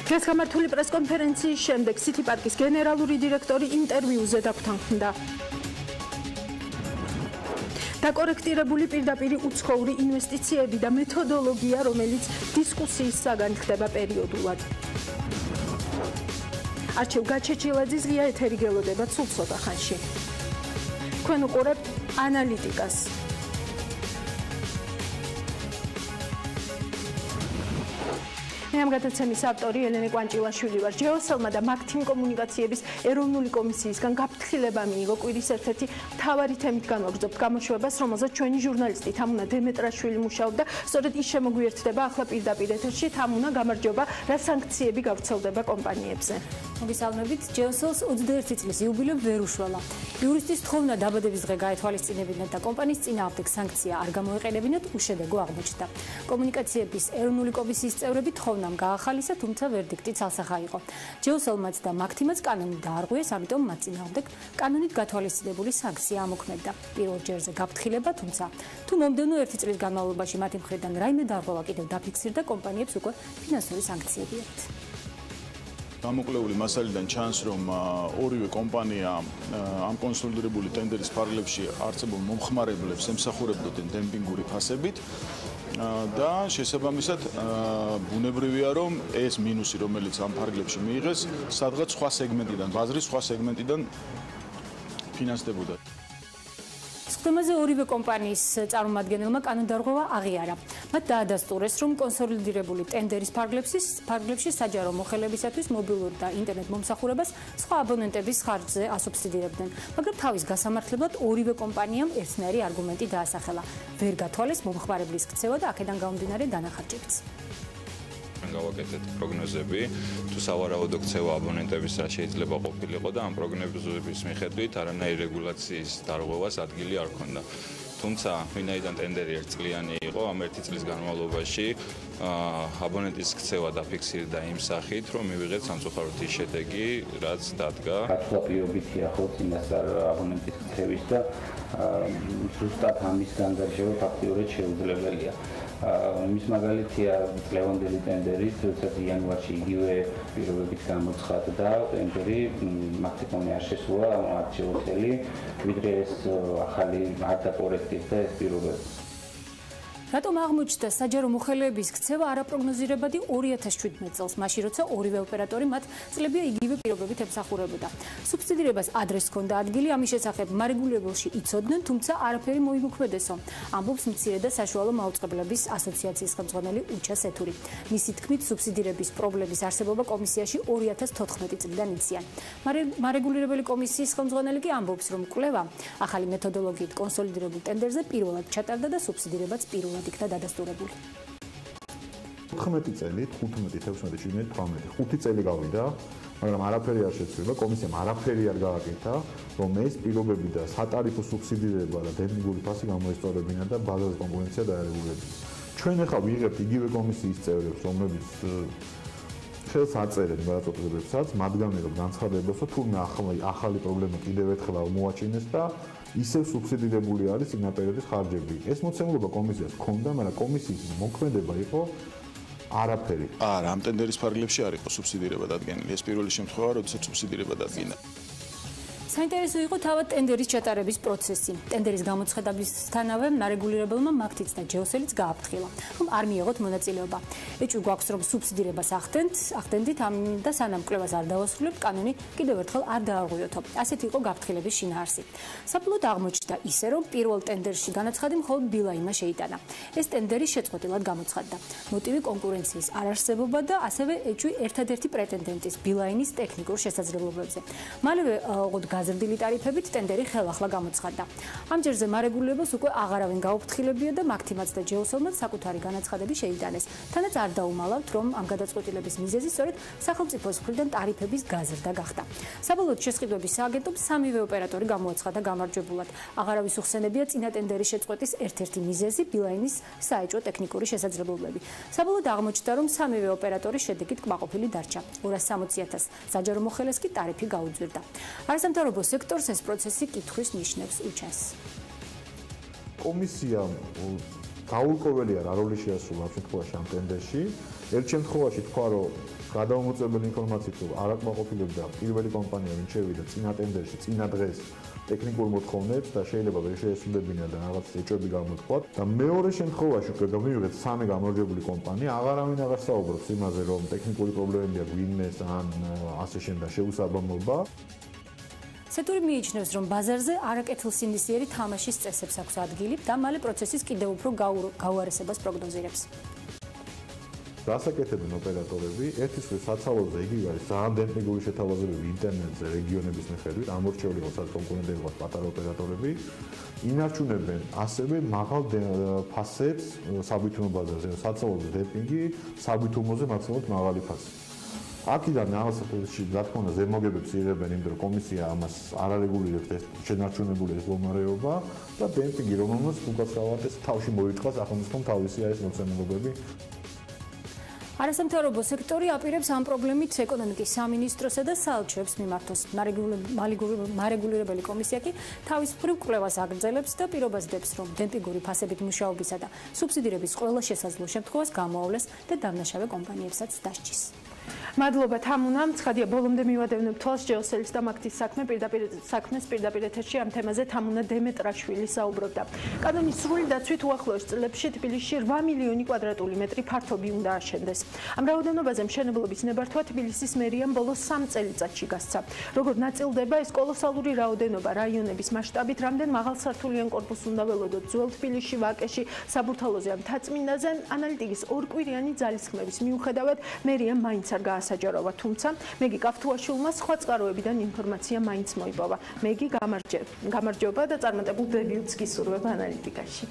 დღეს გამართული პრესკონფერენციის შემდეგ City Park-ის გენერალური დირექტორი ინტერვიუზე დაგვთანხმდა. დაკორექტირებული პირდაპირ უცხოური ინვესტიციები და მეთოდოლოგია, რომელიც დისკუსიის საგან ხდება პერიოდულად. არჩევ გაჩეჩილაძის ღია ეთერი გელოდება სულ ცოტა ხანში. თქვენ უყურებთ ანალიტიკას. მე ამ გადაცემის ავტორი ელენე კვანჭილაშვილი ვარ. ჯეოსელმა და მაგთიმ კომუნიკაციების ეროვნული კომისიისგან გაფრთხილება მიიღო კვირის ერთ-ერთი მთავარი თემით განვაგრძობთ გამოშვებას, რომელზეც ჩვენი ჟურნალისტი თამუნა დემეტრაშვილი მუშაობდა. სწორედ ის შემოგვიერთდება ახლა პირდაპირ ეთერში. თამუნა, გამარჯობა, რა სანქციები გავრცელდება კომპანიებზე? მოგესალმებით. ჯეოსელს 21 წლის იუბილე ვერ უშველა. იურისტის თხოვნა დაბადების დღე გაეთვალისწინებინათ და კომპანიის წინააღმდეგ სანქცია არ გამოეყენებინათ, უშედეგო აღმოჩნდა. კომუნიკაციების ეროვნული კომისიის წევრები თხოვნამ გაახალისა, თუმცა ვერდიქტი ცალსახა იყო. ჯეოსელმაც და მაგთიმაც კანონი დაარღვიეს, ამიტომ მათ წინააღმდეგ კანონით გათვალისწინებული სანქცია ამოქმედდა. პირველ ჯერზე გაფრთხილება, თუმცა თუ მომდევნო 1 წლის განმავლობაში მათი მხრიდან რაიმე დარღვევა კიდევ დაფიქსირდა, კომპანიებს უკვე ფინანსური სანქციები აქვთ. გამოკლეული მასალიდან ჩანს, რომ ორივე კომპანია ამ კონსოლიდირებული ტენდერის ფარგლებში არსებულ მომხმარებლებს ემსახურებოდნენ დემპინგური ფასებით და შესაბამისად ბუნებრივია, რომ ეს მინუსი, რომელიც ამ ფარგლებში მიიღეს, სადღაც სხვა სეგმენტიდან, ბაზრის სხვა სეგმენტიდან ფინანსდებოდა. სხდომაზე ორივე კომპანიის წარმომადგენელმა კანონდარღვევა აღიარა. მათ დაადასტურეს, რომ კონსოლიდირებული ტენდერის ფარგლებში საჯარო მოხელებისათვის მობილურ და ინტერნეტ მომსახურებას სხვა აბონენტების ხარჯზე ასუბსიდირებდნენ, მაგრამ თავის გასამართლებლად ორივე კომპანიამ ერთნაირი არგუმენტი დაასახელა. ვერ გათვალეს მომხმარებლის ქცევა და აქედან გამომდინარე დანახარჯებიც. გავაკეთეთ პროგნოზები, თუ სავარაუდო ქცევა აბონენტების რა შეიძლება ყოფილიყო და ამ პროგნოზების მიხედვით არანაირი რეგულაციის დარღვევას ადგილი არ ჰქონდა. თუმცა, ვინაიდან ტენდერი ერთწლიანი იყო, ამ 1 წლის განმავლობაში აბონენტის ქცევა დაფიქსირდა იმ სახით, რომ მივიღეთ სამწუხაროდ ის შედეგი, რაც დადგა. გათვალისწინებითია ხო წინასწარ აბონენტის ქცევის და ზუსტად ამის განზრახვა ფაქტიურად შეუძლებელია. მის მაგალითია წლევანდელი ტენდერი, როდესაც იანვარში იგივე პირობებით გამოცხადდა ტენდერი, მაქსიმუმი არ შესულა არჩეულთელი, ვიდრე ეს ახალი არ დაკორექტირდა ეს პირობები. რატომ აღმოჩნდა საჯარო მოხელეების ქცევა არაპროგნოზირებადი 2017 წელს, მაშინ როცა ორივე ოპერატორი მათ წლებია იგივე პირობებით ემსახურებოდა. სუბსიდირებას ადრეს ჰქონდა ადგილი, ამის შესახებ მარეგულირებელში იცოდნენ, თუმცა არაფერი მოიმოქმედესო. ამბობს მცირე და საშუალო მაუწყებლების ასოციაციის ხელმძღვანელი უჩა სეთური. მისი თქმით, სუბსიდირების პრობლემის არსებობა კომისიაში 2014 წლიდან იციან. მარეგულირებელი კომისიის ხელმძღვანელი კი ამბობს, რომ კვლევა ახალი მეთოდოლოგიით კონსოლიდირებულ ტენდერზე პირველად ჩატარდა და სუბსიდირებაც პირველად იქნა დადასტურებული. 14 წელი, 15, 16, 17, 18, 5 წელი გავიდა, მაგრამ არაფერი არ შეცვლილა, კომისიამ არაფერი არ გააკეთა, რომ ეს პირობები და სატარიფო სუბსიდირება და დემპინგური ფასი გამოესწორებინა და ბაზაზე კონკურენცია დაერეგულებინა. ჩვენ ახლა ვიღებთ იგივე კომისიის წევრებს, რომლებიც ხელს აწერენ გადაწყვეტილებებსაც, მათგანი რომ განცხადებას, თუ თურმე ახალი პრობლემა კიდევ ერთხელ აღმოაჩინეს და ისევ სუბსიდირებული არის წინა პერიოდის ხარჯები. ეს მოცემულობა კომისიას ჰქონდა, მაგრამ კომისიის მოქმედება იყო არაფერი. არა, ამ ტენდერის ფარგლებში არ იყო სუბსიდირება დადგენილი. ეს პირველი შემთხვევა, როდესაც სუბსიდირება დადგინდა. საინტერესო იყო თავად ტენდერის ჩატარების პროცესი. ტენდერის გამოცხადებისთანავე მარეგულირებელმა მაგთიც და ჯეოსელიც გააფრთხილა, რომ არ მიიღოთ მონაწილეობა. ეჭვი გვაქვს, რომ სუბსიდირებას ახდენდით და სანამ კვლევას არ დავასრულებთ, კანონი კიდევ ერთხელ არ დაარღვიოთო. ასეთი იყო გაფრთხილების შინაარსი. საბოლოოდ აღმოჩნდა ისე, რომ პირველ ტენდერში განაცხადი მხოლოდ ბილაინმა შეიტანა. ეს ტენდერი შეწყვეტილად გამოცხადდა. მოტივი კონკურენციის არარსებობა და ასევე ეჭვი ერთადერთი პრეტენდენტის ბილაინის ტექნიკურ შესაძლებლობებზე. მალევე ოღონდ გაზრდილი ტარიფებით ტენდერი ხელახლა გამოცხადდა. ამ ჯერზე მარეგულირებელს უკვე აღარავინ გაუფრთხილებია და მაგთიმაც და ჯეოსელმაც საკუთარი განაცხადები შეიტანეს. თანაც არ დაუმალავთ, რომ ამ გადაწყვეტილების მიზეზი სწორედ სახელმწიფოს მხრიდან ტარიფების გაზრდა გახდა. საბოლოოდ შესყიდვების სააგენტომ სამივე ოპერატორი გამოაცხადა გამარჯვებულად. აღარავის უხსენებია წინა ტენდერის შეწყვეტის ერთ-ერთი მიზეზი ბილაინის საეჭვო ტექნიკური შესაძლებლობები. საბოლოოდ აღმოჩნდა, რომ სამივე ოპერატორი შედეგით კმაყოფილი დარჩა. 260,000 საჯარო მოხელეს კი ტარიფი გაუძვირდა. არასამთავრობო სექტორს ეს პროცესი კითხვის ნიშნებს უჩენს. კომისია გაურკვეველია რა როლი შეასრულა ამ შემთხვევაში ამ ტენდერში. ერთ შემთხვევაში თქვა რომ გადამოწმებული ინფორმაციით რომ არ აკმაყოფილებდა პირველი კომპანია ვინც შევიდა წინა ტენდერში წინა დღეს ტექნიკურ მოთხოვნებს და შეიძლება ვერ შეესრულებინა და რაღაც ეჭვები გამოთქვათ და მეორე შემთხვევაში უკვე გამივიღეთ სამი გამარჯვებული კომპანია აღარავინ აღარ საუბრობს იმაზე რომ ტექნიკური პრობლემები აქვს ვინმეს ან ასე შემდეგ შეუსაბამობა. სეტური მიიჩნევს, რომ ბაზარზე არაკეთილსინდისიერი თამაშის წესებს აქვს ადგილი და მალე პროცესის კიდევ უფრო გაუარესებას პროგნოზირებს. გასაკეთებენ ოპერატორები, ერთის მხრივ საცალოზე იგივე არის ძალიან დემპინგური შეთავაზებები ინტერნეტზე რეგიონების მიხედვით, ამორჩეული ყოსაც კონკურენტები ყავს პატარა ოპერატორები, ინარჩუნებენ ასევე მაღალ ფასებს საბითუნო ბაზარზე, საცალოზე დემპინგი, საბითუმოზე მაქსიმალურად მაღალი ფასი. აქედან რაღაცაში რა თქმა უნდა ზემოგებებს იღებენ, იმიტომ რომ კომისია ამას არ არეგულირებს ეს შენარჩუნებული ეს მდგომარეობა და დემპინგი რომელმაც უკაცრავად ეს თავში მოიწყოს ახალმოსკომ თავისი არის მოცემულობები. არასამთავრობო სექტორი აპირებს ამ პრობლემით ეკონომიკის სამინისტროსა და საელჩოებს მიმართოს. მარეგულირებელი კომისია კი თავის მხრივ კვლევას აგრძელებს და პირობას დებს, რომ დემპინგური ფასებით მუშაობისა და სუბსიდირების ყველა შესაძლო შემთხვევას გამოავლეს და დამნაშავე კომპანიებსაც დასჯის. მადლობა თამუნამ, ცხადია ბოლომდე მივადევნებ თვალს ჯეოსელის და მაგთის საქმეს პირდაპირ ეთერში ამ თემაზე თამუნა დემეტრაშვილი საუბრობდა. კანონის სრული დაცვით უახლოეს წლებში თბილისში 8 მილიონი კვადრატული მეტრი ფართობი უნდა აშენდეს. ამ რაოდენობაზე მშენებლობის ნებართვა თბილისის მერიამ ბოლოს 3 წელიწადში გასცა. როგორ ნაწილდება ეს კოლოსალური რაოდენობა რაიონების მასშტაბით, რამდენ მაღალსართულიან კორპუსს უნდა ველოდოთ ძველ თბილისში, ვაკეში, საბურთალოზე ან მთაწმინდაზე, ანალიტიკის ორკვირიანი ძალისხმევის მიუხედავად მერიამ მაინც არ გაასაჯაროვა, თუმცა მეგი კაფთუაშვილმა სხვა წყაროებიდან ინფორმაცია მაინც მოიპოვა. მეგი გამარჯობა და წარმატებულ დებიუტს გისურვებ ანალიტიკაში.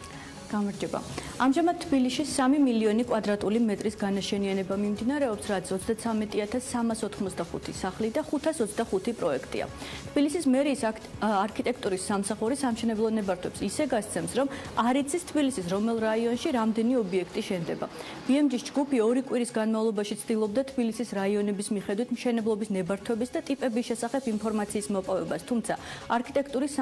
გამარჯობა. ამჟამად თბილისში 3 მილიონი კვადრატული მეტრის განაშენიანება მიმდინარეობს, რაც 33385 სახლი და 525 პროექტია. თბილისის მერიის არქიტექტურის სამსახური სამშენებლო ნებართვებს ისე გასცემს, რომ არ იცის თბილისის რომელ რაიონში რამდენი ობიექტი შენდება. BMG-ს ჯგუფი 2 კვირის განმავლობაში ცდილობდა თბილისის რაიონების მიხედვით მშენებლობის ნებართვების და ტიპების შესახებ ინფორმაციის მოპოვებას, თუმცა არქიტექტურის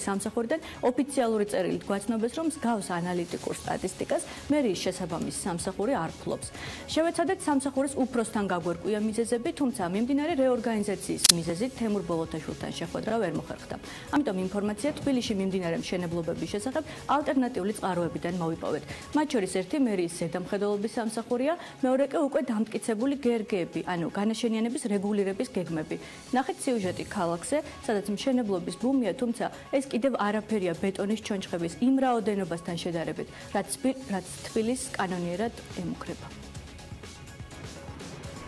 სამსახურიდან ოფიციალური წერილით გვაცნობეს, რომ მსგავს ანალიტიკურ სტატისტიკას მერიის შესაბამის სამსახური არ ფლობს. შევეცადეთ სამსახურის უფროსთან გაგვერკვია მიზეზები, თუმცა მიმდინარე რეორგანიზაციის მიზეზით თემურ ბოლოთაშვილთან შეხვედრა ვერ მოხერხდა. ამიტომ ინფორმაცია თბილისში მიმდინარე მშენებლობების შესახებ ალტერნატიული წყაროებიდან მოვიპოვეთ. მათ შორის ერთი მერიის ზედამხედველობის სამსახურია, მეორე კი უკვე დამტკიცებული გერგები, ანუ განაშენიანების რეგულირების გეგმები. ნახეთ სიუჟეტი ქალაქზე, სადაც მშენებლობის ბუმია, თუმცა ეს კიდევ არაფერია ბეტონის ჩონჩხების იმ რაოდენობასთან შედარებით, რაც თბილისს კანონიერად ემუქრება.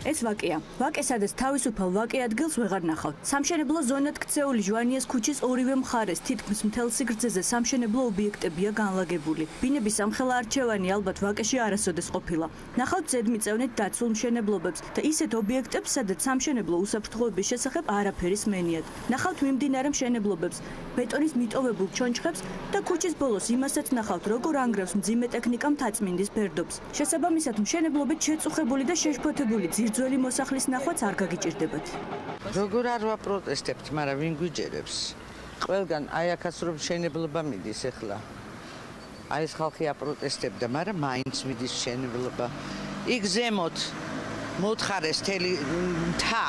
ეს ვაკეა. ვაკე სადაც თავისუფალ ვაკე ადგილს ვეღარ ნახავთ. სამშენებლო ზონად ქცეული ჟვანიას ქუჩის ორივე მხარეს თითქმის მთელ სიგრძეზე სამშენებლო ობიექტებია განლაგებული. ბინების სამხელა არჩევანი ალბათ ვაკეში არასოდეს ყოფილა. ნახავთ ზედმიწევნით დაცულ მშენებლობებს და ისეთ ობიექტებს, სადაც სამშენებლო უსაფრთხოების შესახებ არაფერი სმენიათ. ნახავთ მიმდინარე მშენებლობებს, ბეტონის მიტოვებულ ჩონჩხებს და ქუჩის ბოლოს იმასაც ნახავთ, როგორ ანგრევს მძიმე ტექნიკა მთაწმინდის ფერდობს. შესაბამისად, მშენებლობით შეწუხებული და შეშფოთებული ძველი მოსახლის ნახვაც არ გაგიჭირდებათ. როგორ არ ვაპროტესტებთ, მაგრამ ვინ გვიჯერებს? ყველგან აი აქაც რომ მშენებლობა მიდის ახლა. აი ეს ხალხი აპროტესტებდა, მაგრამ მაინც მიდის მშენებლობა. იქ ზემოთ მოთხარეს თელი მთა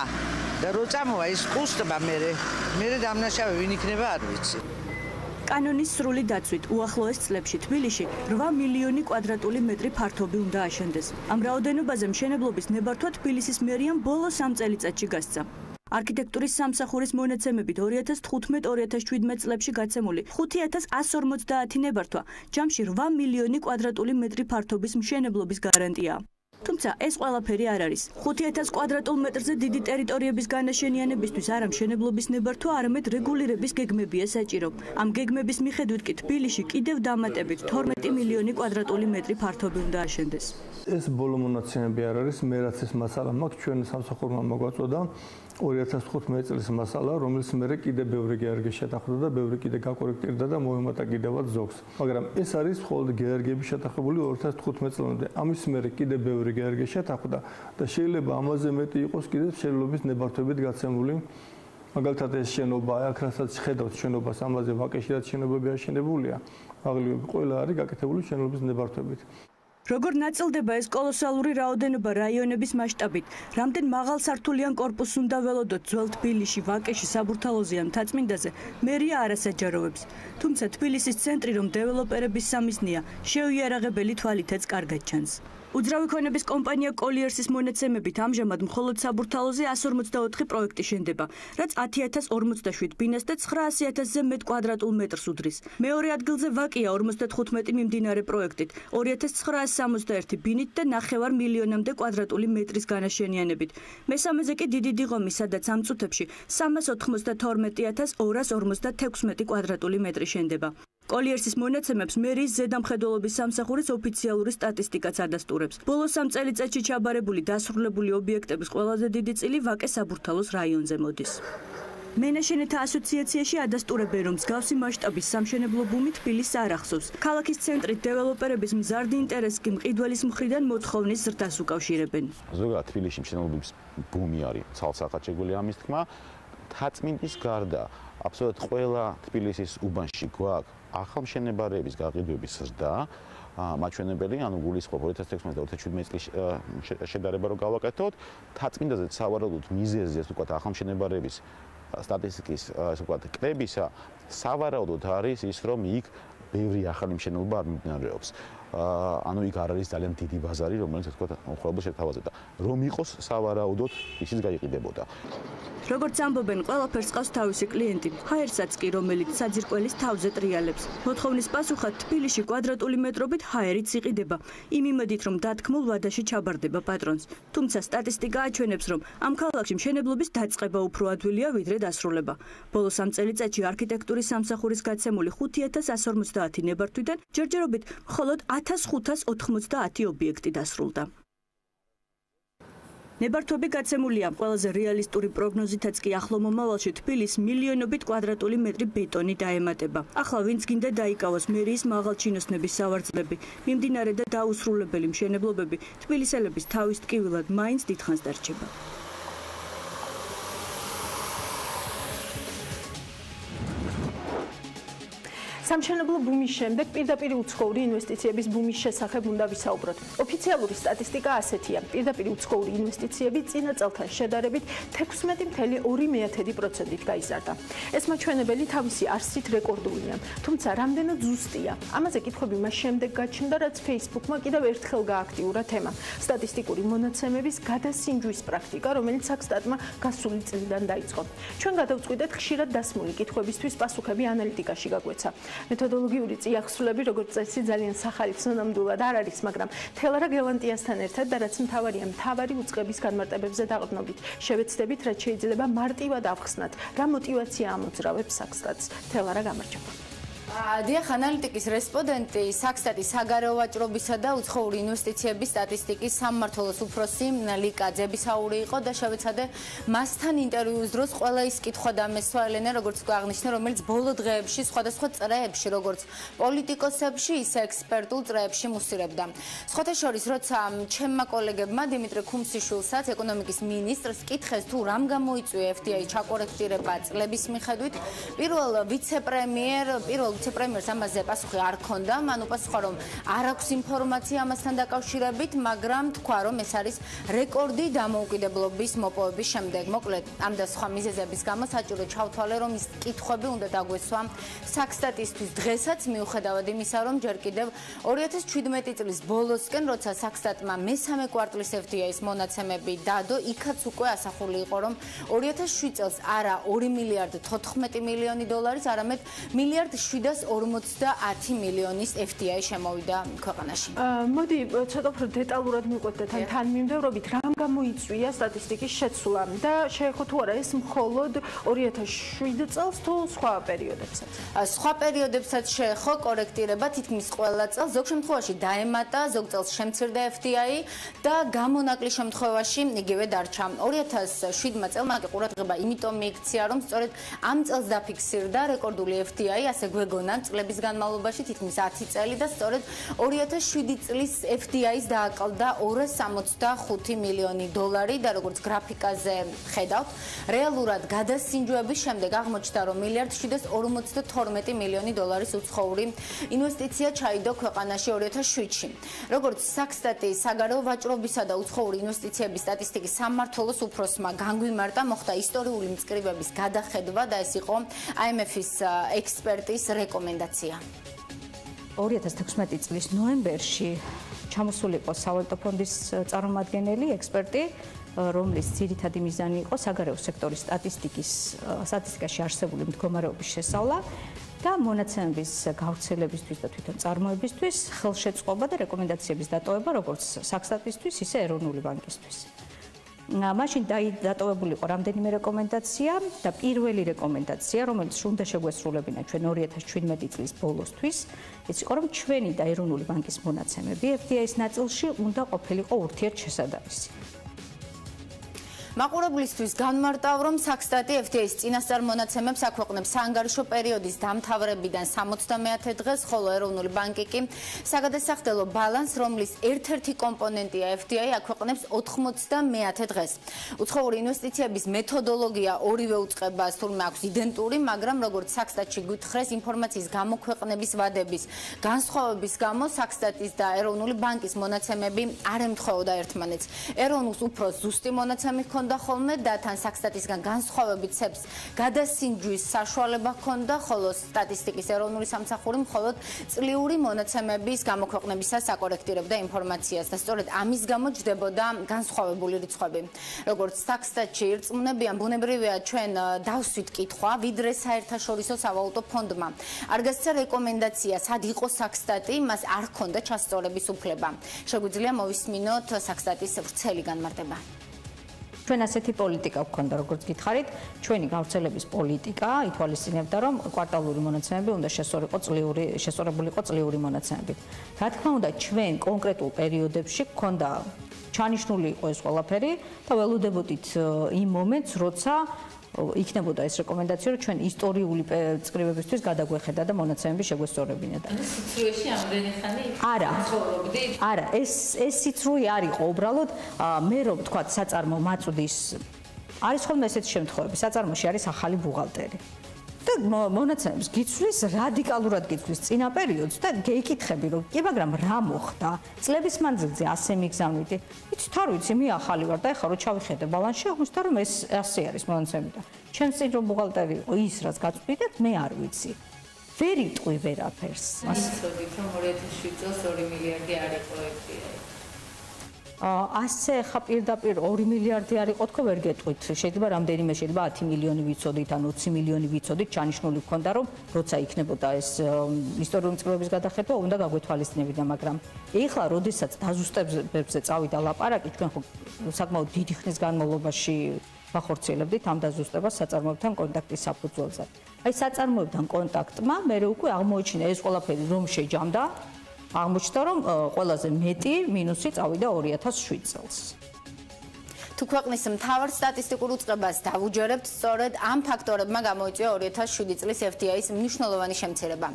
და რო წამოვა ის ყუსტობა მე დამნაშავე ვინ იქნება არ ვიცი. კანონის სრული დაცვით უახლოეს წლებში თბილისში 8 მილიონი კვადრატული მეტრი ფართობი უნდა აშენდეს. ამ რაოდენობაზე მშენებლობის ნებართვა თბილისის მერიამ ბოლოს 3 წელიწადში გასცა. არქიტექტურის სამსახურის მონაცემებით 2015-2017 წლებში გაცემული 5150 ნებართვა ჯამში 8 მილიონი კვადრატული მეტრი ფართობის მშენებლობის გარანტია. თუმცა ეს ყველაფერი არ არის. 5000 კვადრატულ მეტრზე დიდი ტერიტორიების განაშენიანებისთვის არა მშენებლობის ნებართვა, არამედ რეგულირების გეგმებია საჭირო. ამ გეგმების მიხედვით კი თბილისში კიდევ დამატებით 12 მილიონი კვადრატული მეტრი ფართობი უნდა აშენდეს. ეს ბოლო მონაცემები არ არის, მე რაც ეს მასალა მაქვს, ჩვენ სამსახურმა მოგვაწოდა 2015 წლის მასალა, რომელიც მე კიდე ბევრი გეარგე შეთანხმდა და ბევრი კიდე გაკორექტირდა და მოემატა კიდევაც ზოგს. მაგრამ ეს არის მხოლოდ გეარგები შეთანხმებული 2015 წლამდე. ამის მერე კიდე ბევრი გეარგე შეთანხმდა და შეიძლება ამაზე მეტი იყოს კიდე მშენებლობის ნებართვებით გაცემული. მაგალითად ეს შენობა, აქ რასაც ხედავთ შენობას, ამაზე ვაკეში რაც შენობები აშენებულია. აღლივები ყველა არის გაკეთებული მშენებლობის ნებართვებით. როგორ ნაწილდება ეს კოლოსალური რაოდენობა რაიონების მასშტაბით? რამდენ მაღალსართულიან კორპუსს უნდა ველოდოთ ძველ თბილისში, ვაკეში, საბურთალოზე ან მთაწმინდაზე? მერია არასაჯაროვებს. თუმცა თბილისის ცენტრი რომ დეველოპერების სამიზნეა, შეუიარაღებელი თვალითაც კარგად ჩანს. უძრავი ქონების კომპანია კოლიერსის მონაცემებით ამჟამად მხოლოდ საბურთალოზე 144 პროექტი შენდება, რაც 10047 ბინას და 900.000-ზე მეტ კვადრატულ მეტრს უდრის. მეორე ადგილზე ვაკეა 55 მიმდინარე პროექტით, 2961 ბინით და 9.5 მილიონამდე კვადრატული მეტრის განაშენიანებით. მესამეზე კი დიდი დიღომი, სადაც ამ წუთებში 392.256 კვადრატული მეტრი შენდება. კოლიერსის მონაცემებს მერიის ზედამხედველობის სამსახურის ოფიციალური სტატისტიკაც ადასტურებს. ბოლოს 3 წელიწადში ჩაბარებული დასრულებული ობიექტების ყველაზე დიდი წილი ვაკეს საბურთალოს რაიონზე მოდის. მენაშენეთა ასოციაციაში ადასტურებენ, რომ მსგავსი მასშტაბის სამშენებლო ბუმი თბილისს არ ახსოვს. ქალაქის ცენტრით დეველოპერების მზარდი ინტერესი კი მყიდველის მხრიდან მოთხოვნის ზრდას უკავშირებენ. ზოგადად თბილისში მშენებლობის ბუმი არის ცალსახად შეგვიძლია ამის თქმა. მთაწმინდის გარდა აბსოლუტურად ყველა თბილისის უბანში გვაქვს ახალმშენებარეების გაყიდვების ზრდა, მაჩვენებელი, ანუ გულისხმობ 2016 და 2017 წლის შედარება რო გავაკეთოთ, მთაწმინდაზე სავარაუდოდ მიზეზი ეს უკვე ახალმშენებარეების სტატისტიკის ასე ვთქვათ, კლებისა, სავარაუდოდ არის ის, რომ იქ ბევრი ახალი მშენებლობა არ მიმდინარეობს. ანუ იქ არ არის ძალიან დიდი ბაზარი, რომელიც ასე ვთქვათ, მომხმარებელს შეთავაზებდა. რომ იყოს სავარაუდოდ ისიც გაიყიდებოდა. როგორც ამბობენ, ყველაფერს ყავს თავისი კლიენტი, ჰაერსაც კი, რომელიც საძირკველის თავზე ტრიალებს. მოთხოვნის პასუხად თბილისში კვადრატული მეტრობით ჰაერიც იყიდება, იმ იმედით, რომ დათქმულ ვადაში ჩაბარდება პატრონს. თუმცა სტატისტიკა აჩვენებს, რომ ამ ქალაქში მშენებლობის დაწყება უფრო ადვილია, ვიდრე დასრულება. ბოლოს 3 წელიწადში არქიტექტურის სამსახურის გაცემული 5150 ნებართვიდან ჯერჯერობით მხოლოდ 1590 ობიექტი დასრულდა. ნებართვები გაცემულია, ყველაზე რეალისტური პროგნოზითაც კი ახლო მომავალში თბილისს მილიონობით კვადრატული მეტრი ბეტონი დაემატება. ახლა ვინც გინდა დაიკავოს მერიის მაღალჩინოსნების სავარძლები, მიმდინარე და დაუსრულებელი მშენებლობები თბილისელების თავის ტკივილად მაინც დიდხანს დარჩება. სამშენებლო ბუმის შემდეგ პირდაპირ უცხოური ინვესტიციების ბუმის შესახებ უნდა ვისაუბროთ. ოფიციალური სტატისტიკა ასეთია: პირდაპირ უცხოური ინვესტიციები წინა წელთან შედარებით 16.2%-ით გაიზარდა. ეს მაჩვენებელი თავისი არსით რეკორდულია, თუმცა რამდენად ზუსტია? ამაზე კითხვები მას შემდეგ გაჩნდა, რაც Facebook-მა კიდევ ერთხელ გააქტიურა თემა: სტატისტიკური მონაცემების გადასინჯვის პრაქტიკა, რომელიც საქსტატმა გასული წლიდან დაიწყო. ჩვენ გადავწყვიტეთ ხშირად დასმული კითხვებისთვის პასუხები ანალიტიკაში გაგვეცა. მეთოდოლოგიური წიაღსრულები, როგორც წესი, ძალიან სახალიფო ნამდვილად არ არის, მაგრამ თელარა გელანტიასთან ერთად და რაც მთავარია, მთავარი უწყების განმარტებებზე დაყრდნობით, შევეცდებით, რაც შეიძლება მარტივად ავხსნათ, რა მოტივაცია ამოძრავებს საქსტატს. თელარა გამარჯობა. დიახ, ანალიტიკის რესპონდენტი, საქსტატის საგარეო ვაჭრობისა და უცხოური ინვესტიციების სტატისტიკის სამმართველოს უფროსი ლიკა ძებისაური იყო და შევეცადე მასთან ინტერვიუს დროს ყველა ის კითხვა დამესვა ელენე, როგორც აღნიშნა, რომელიც ბოლო დღეებში სხვადასხვა წრეებში, როგორც პოლიტიკოსებში, ისე ექსპერტულ წრეებში მუსირებდა. სხვათა შორის, როცა ჩემმა კოლეგებმა დიმიტრი ქუმსიშვილსაც, ეკონომიკის მინისტრს, კითხეს თუ რამ გამოიწვია FDI ჩაკორექტირება წლების მიხედვით, პირველ ვიცე-პრემიერს ამაზე პასუხი არ ჰქონდა, მან უპასუხა, რომ არ აქვს ინფორმაცია ამასთან დაკავშირებით, მაგრამ თქვა, რომ ეს არის რეკორდი დამოუკიდებლობის მოპოვების შემდეგ. მოკლედ, ამ და სხვა მიზეზების გამო საჭირო ჩავთვალე, რომ ის კითხვები უნდა დაგვესვა საქსტატისთვის დღესაც, მიუხედავად იმისა, რომ ჯერ კიდევ 2017 წლის ბოლოსკენ, როცა საქსტატმა მესამე კვარტლის FDI-ის მონაცემები დადო, იქაც უკვე ასახული იყო, რომ 2007 წელს არა 2 მილიარდ 14 მილიონი დოლარის, არამედ მილიარდ 750 მილიონის FDI შემოვიდა ქვეყანაში. მოდი ცოტა უფრო დეტალურად მივყვეთ და თანმიმდევრობით რამ გამოიწვია სტატისტიკის შეცვლა და შეეხო თუ არა ეს მხოლოდ 2007 წელს თუ სხვა პერიოდებსაც? სხვა პერიოდებსაც შეეხო კორექტირება თითქმის ყველა წელს, ზოგ შემთხვევაში დაემატა, ზოგ წელს შემცირდა FDI და გამონაკლისს შემთხვევაში იგივე დარჩა. 2007 წელმა კი ყურადღება იმიტომ მიიქცია, რომ სწორედ ამ წელს დაფიქსირდა რეკორდული FDI, ასე გვეგონა გვეგონან წლების განმავლობაში თითქმის 10 წელი და სწორედ 2007 წლის FDI-ს დააკლდა 265 მილიონი დოლარი და როგორც გრაფიკაზე ხედავთ, რეალურად გადასინჯვების შემდეგ აღმოჩნდა, რომ 1.742 მილიონი დოლარის უცხოური ინვესტიცია ჩაიდო ქვეყანაში 2007-ში. როგორც საქსტატის საგარეო ვაჭრობისა და უცხოური ინვესტიციების სტატისტიკის სამმართველოს უფროსმა განგვიმარტა, მოხდა ისტორიული მწკრივების გადახედვა და ეს იყო IMF-ის ექსპერტის რეკომენდაცია. 2016 წლის ნოემბერში ჩამოსული იყო სავალუტო ფონდის წარმომადგენელი ექსპერტი, რომლის ძირითადი მიზანი იყო საგარეო სექტორის სტატისტიკაში არსებული მდგომარეობის შესწავლა და მონაცემების გავრცელებისთვის და თვითონ წარმოებისთვის ხელშეწყობა და რეკომენდაციების დატოვება როგორც საქსტატისთვის, ისე ეროვნული ბანკისთვის. მაშინ დატოვებული იყო რამდენიმე რეკომენდაცია და პირველი რეკომენდაცია, რომელიც უნდა შეგვესრულებინა ჩვენ 2017 წლის ბოლოსთვის, ის იყო, რომ ჩვენი და ეროვნული ბანკის მონაცემები FDI-ის ნაწილში უნდა ყოფილიყო ურთიერთშესადარისი. მაყურებლისთვის განმარტავ, რომ საქსტატი FDI-ის წინასწარ მონაცემებს აქვეყნებს საანგარიშო პერიოდის დამთავრებიდან 70 დღეს, ხოლო ეროვნული ბანკი კი საგადასახდელო ბალანს, რომლის ერთ-ერთი კომპონენტია FDI, აქვეყნებს 90 დღეს. უცხოური ინვესტიციების მეთოდოლოგია ორივე უწყებას თურმე აქვს იდენტური, მაგრამ როგორც საქსტატში გვითხრეს, ინფორმაციის გამოქვეყნების ვადების განსხვავების გამო საქსტატის და ეროვნული ბანკის მონაცემები არ ემთხვეოდა ერთმანეთს. ეროვნულს უფრო ზუსტი მონაცემი და ხოლმე და თან საქსტატისგან განსხვავებით ცებს გადასინჯვის საშუალება ჰქონდა, ხოლო სტატისტიკის ეროვნული სამსახური მხოლოდ წლიური მონაცემების გამოქვეყნებისას აკორექტირებდა ინფორმაციას და სწორედ ამის გამო ჯდებოდა განსხვავებული რიცხვები. როგორც საქსტატში ირწმუნებიან, ბუნებრივია ჩვენ დავსვით კითხვა, ვიდრე საერთაშორისო სავალუტო ფონდმა. არ გასცა რეკომენდაცია, სად იყო საქსტატი, მას არ ჰქონდა ჩასწორების უფლება. შეგვიძლია მოვისმინოთ საქსტატის ვრცელი განმარტება. ჩვენ ასეთი პოლიტიკა გვქონდა, როგორც გითხარით, ჩვენი გავრცელების პოლიტიკა ითვალისწინებდა, რომ კვარტალური მონაცემები უნდა შესწორებულიყო წლიური მონაცემებით. რა თქმა უნდა, ჩვენ კონკრეტულ პერიოდებში გვქონდა ჩანიშნული იყო ეს ყველაფერი და ველოდებოდით იმ მომენტს, როცა იქნებოდა ეს რეკომენდაცია, რომ ჩვენ ისტორიული წკრივებისთვის გადაგვეხედა და მონაცემები შეგვესწორებინათ. სიცრუეში ამდენი ხანი ცხოვრობდით? არა, ეს სიცრუე არ იყო, უბრალოდ მე რომ თქვა საწარმო მაწვდის არის ხოლმე ესეთი შემთხვევები, საწარმოში არის ახალი ბუღალტერი. და მონაცემებს გიცვლის, რადიკალურად გიცვლის წინა პერიოდს და გეიკითხები, რომ კი, მაგრამ რა მოხდა? წლების მანძილზე ასე მიგზავნიდი. იცით, არ ვიცი, მე ახალი ვარ და ეხლა რო ჩავიხედე ბალანსში, აღმოჩნდა, რომ ეს ასე არის მონაცემები და ჩემს წინ რომ ბუღალტერი იყო ის, რაც გაწვდით, მე არ ვიცი. ვერ იტყვი ვერაფერს. იცოდით, რომ 2007 წელს 2 მილიარდი არ იყო FDI. ასე ხა პირდაპირ 2 მილიარდი არ იყო თქო ვერ გეტყვით. შეიძლება რამდენიმე, შეიძლება 10 მილიონი ვიცოდით, ან 20 მილიონი ვიცოდით, ჩანიშნული ჰქონდა, რომ როცა იქნებოდა ეს ისტორიული წყაროების გადახედვა, უნდა გაგვეთვალისწინებინა, მაგრამ ეხლა, როდესაც დაზუსტებებზე წავიდა ლაპარაკი, ჩვენ ხო საკმაოდ დიდი ხნის განმავლობაში ვახორციელებდით ამ დაზუსტებას საწარმოებთან კონტაქტის საფუძველზე. აი საწარმოებთან კონტაქტმა მე უკვე აღმოჩინა ეს ყველაფერი რომ შეჯამდა, აღმოჩნდა რომ ყველაზე მეტი მინუსი წავიდა 2007 წელს. თუ ქვეყნის მთავარ სტატისტიკურ უწყებას დავუჯერებთ, სწორედ ამ ფაქტორებმა გამოიწვია 2007 წლის FDI-ის მნიშვნელოვანი შემცირება.